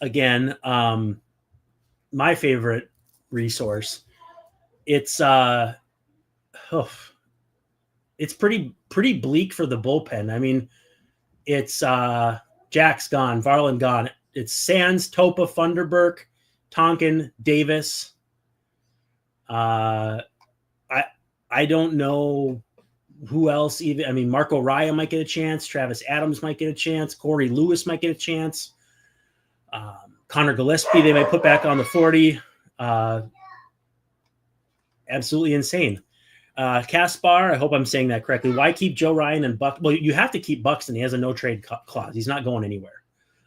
again, my favorite resource, it's pretty bleak for the bullpen. I mean, it's Jack's gone, Varland gone. It's Sands, Topa, Funderburk, Tonkin, Davis. I don't know who else even. I mean, Marco Raya might get a chance. Travis Adams might get a chance. Corey Lewis might get a chance. Connor Gillespie, they might put back on the 40. Absolutely insane. Kaspar, I hope I'm saying that correctly. Why keep Joe Ryan and Buck? Well, you have to keep Buxton. He has a no trade clause. He's not going anywhere.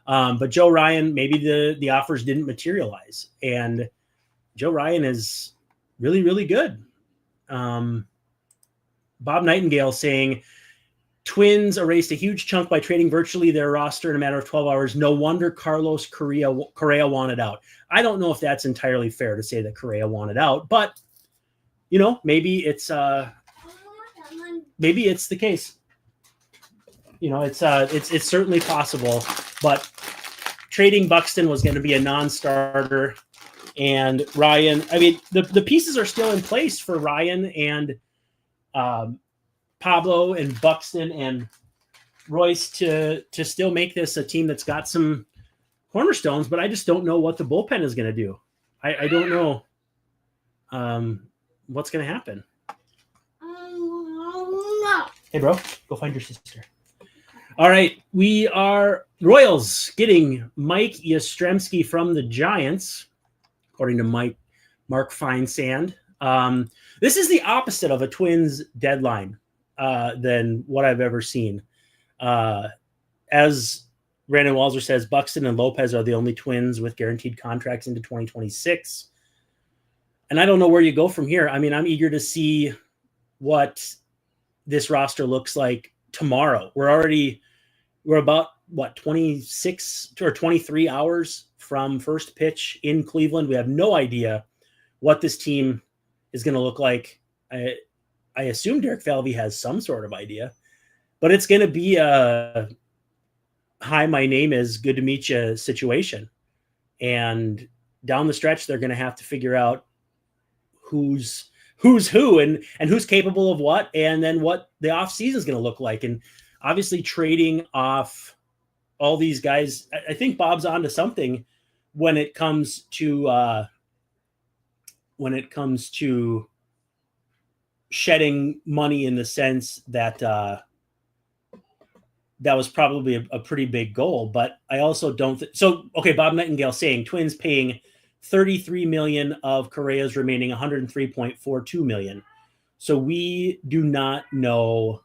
But Joe Ryan, maybe the offers didn't materialize. And Joe Ryan is really, really good. Bob Nightingale saying Twins erased a huge chunk by trading virtually their roster in a matter of 12 hours. No wonder Carlos Correa wanted out. I don't know if that's entirely fair to say that Correa wanted out, but maybe it's the case. It's certainly possible, but trading Buxton was going to be a non-starter. And Ryan, I mean, the pieces are still in place for Ryan and Pablo and Buxton and Royce to still make this a team that's got some cornerstones, but I just don't know what the bullpen is going to do. I don't know what's going to happen. Hey, bro, go find your sister. All right, we are Royals getting Mike Yastrzemski from the Giants, according to Mark Feinsand. This is the opposite of a Twins deadline than what I've ever seen. As Brandon Walzer says, Buxton and Lopez are the only Twins with guaranteed contracts into 2026. And I don't know where you go from here. I mean, I'm eager to see what this roster looks like tomorrow. We're about, 26 or 23 hours from first pitch in Cleveland. We have no idea what this team is going to look like. I assume Derek Falvey has some sort of idea, but it's going to be a hi, my name is, good to meet you situation. And down the stretch, they're going to have to figure out who's who and who's capable of what, and then what the offseason is going to look like. And obviously trading off all these guys, I think Bob's onto something when it comes to shedding money, in the sense that that was probably a pretty big goal. But I also don't okay, Bob Nightingale saying Twins paying $33 million of Correa's remaining $103.42 million. So we do not know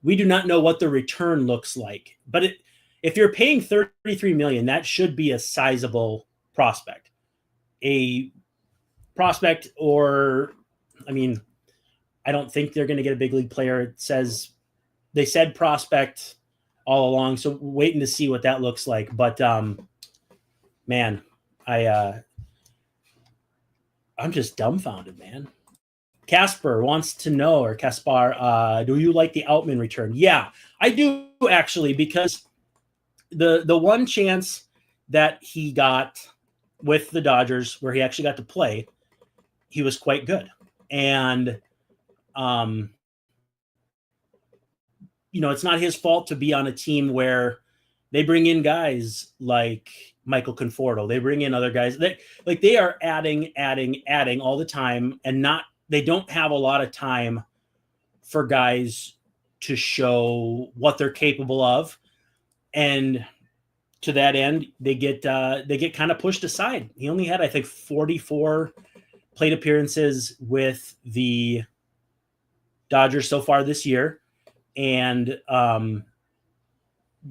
what the return looks like. But if you're paying $33 million, that should be a sizable prospect. A prospect, or, I mean, I don't think they're going to get a big league player. They said prospect all along, so waiting to see what that looks like. But man, I'm just dumbfounded, man. Casper wants to know, or Caspar, do you like the Outman return? Yeah, I do, actually, because the one chance that he got with the Dodgers, where he actually got to play, he was quite good. And it's not his fault to be on a team where they bring in guys like Michael Conforto. They bring in other guys. They are adding all the time, and they don't have a lot of time for guys to show what they're capable of. And to that end, they get kind of pushed aside. He only had, I think, 44 plate appearances with the Dodgers so far this year, and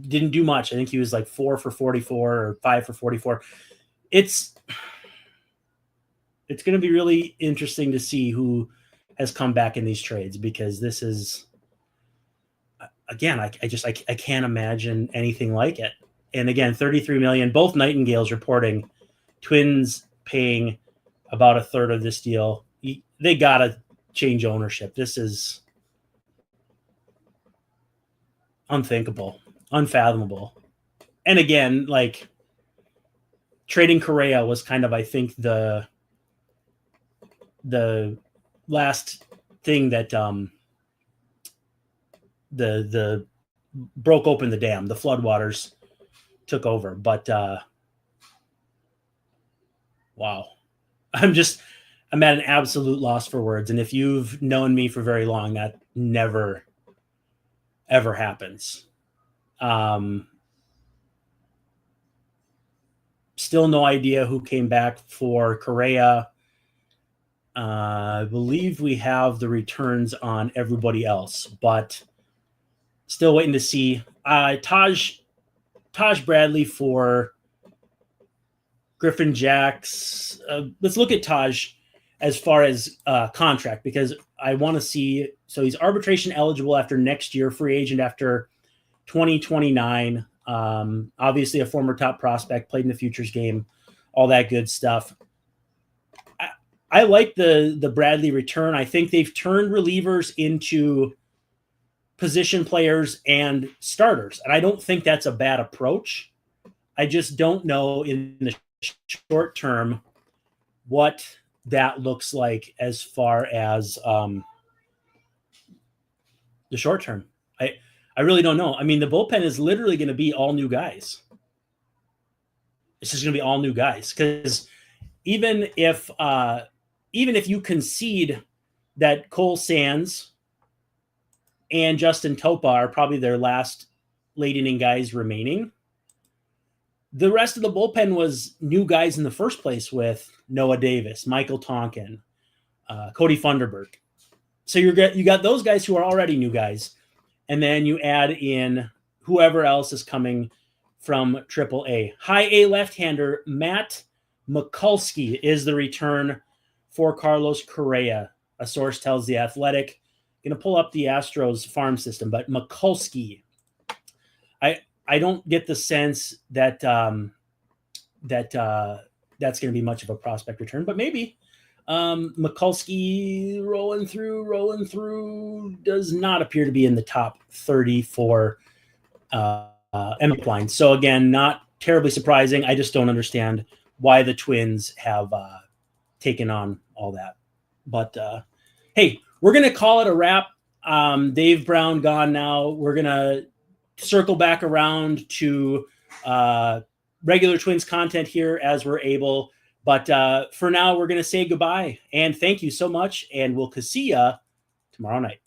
didn't do much. I think he was like 4 for 44 or 5 for 44. It's going to be really interesting to see who has come back in these trades, because this is, again, I can't imagine anything like it. And again, $33 million, both Nightingales reporting Twins paying about a third of this deal. They got to change ownership. This is unthinkable, unfathomable. And again, like, trading Correa was kind of, I think, the last thing that the broke open the dam. The floodwaters took over. But wow, I'm at an absolute loss for words. And if you've known me for very long, that never ever happens. Still no idea who came back for Correa. I believe we have the returns on everybody else, but still waiting to see. Taj Bradley for Griffin Jacks. Let's look at Taj as far as contract, because I want to see. So he's arbitration eligible after next year, free agent after 2029. Obviously a former top prospect, played in the futures game, all that good stuff. I like the Bradley return. I think they've turned relievers into position players and starters, and I don't think that's a bad approach. I just don't know in the short term what that looks like as far as the short term. I really don't know. I mean, the bullpen is literally going to be all new guys. It's just going to be all new guys. Because even if you concede that Cole Sands and Justin Topa are probably their last late inning guys remaining, the rest of the bullpen was new guys in the first place with Noah Davis, Michael Tonkin, Cody Funderburk. So you got those guys who are already new guys, and then you add in whoever else is coming from AAA. High A left-hander Matt Mikulski is the return for Carlos Correa. A source tells The Athletic. Going to pull up the Astros farm system, but Mikulski. I don't get the sense that that's going to be much of a prospect return, but maybe. Mikulski rolling through does not appear to be in the top 30 for MVP line. So again, not terribly surprising. I just don't understand why the Twins have taken on all that. But hey, we're going to call it a wrap. Dave Brown gone now. We're going to circle back around to regular Twins content here as we're able. But for now, we're going to say goodbye. And thank you so much. And we'll see ya tomorrow night.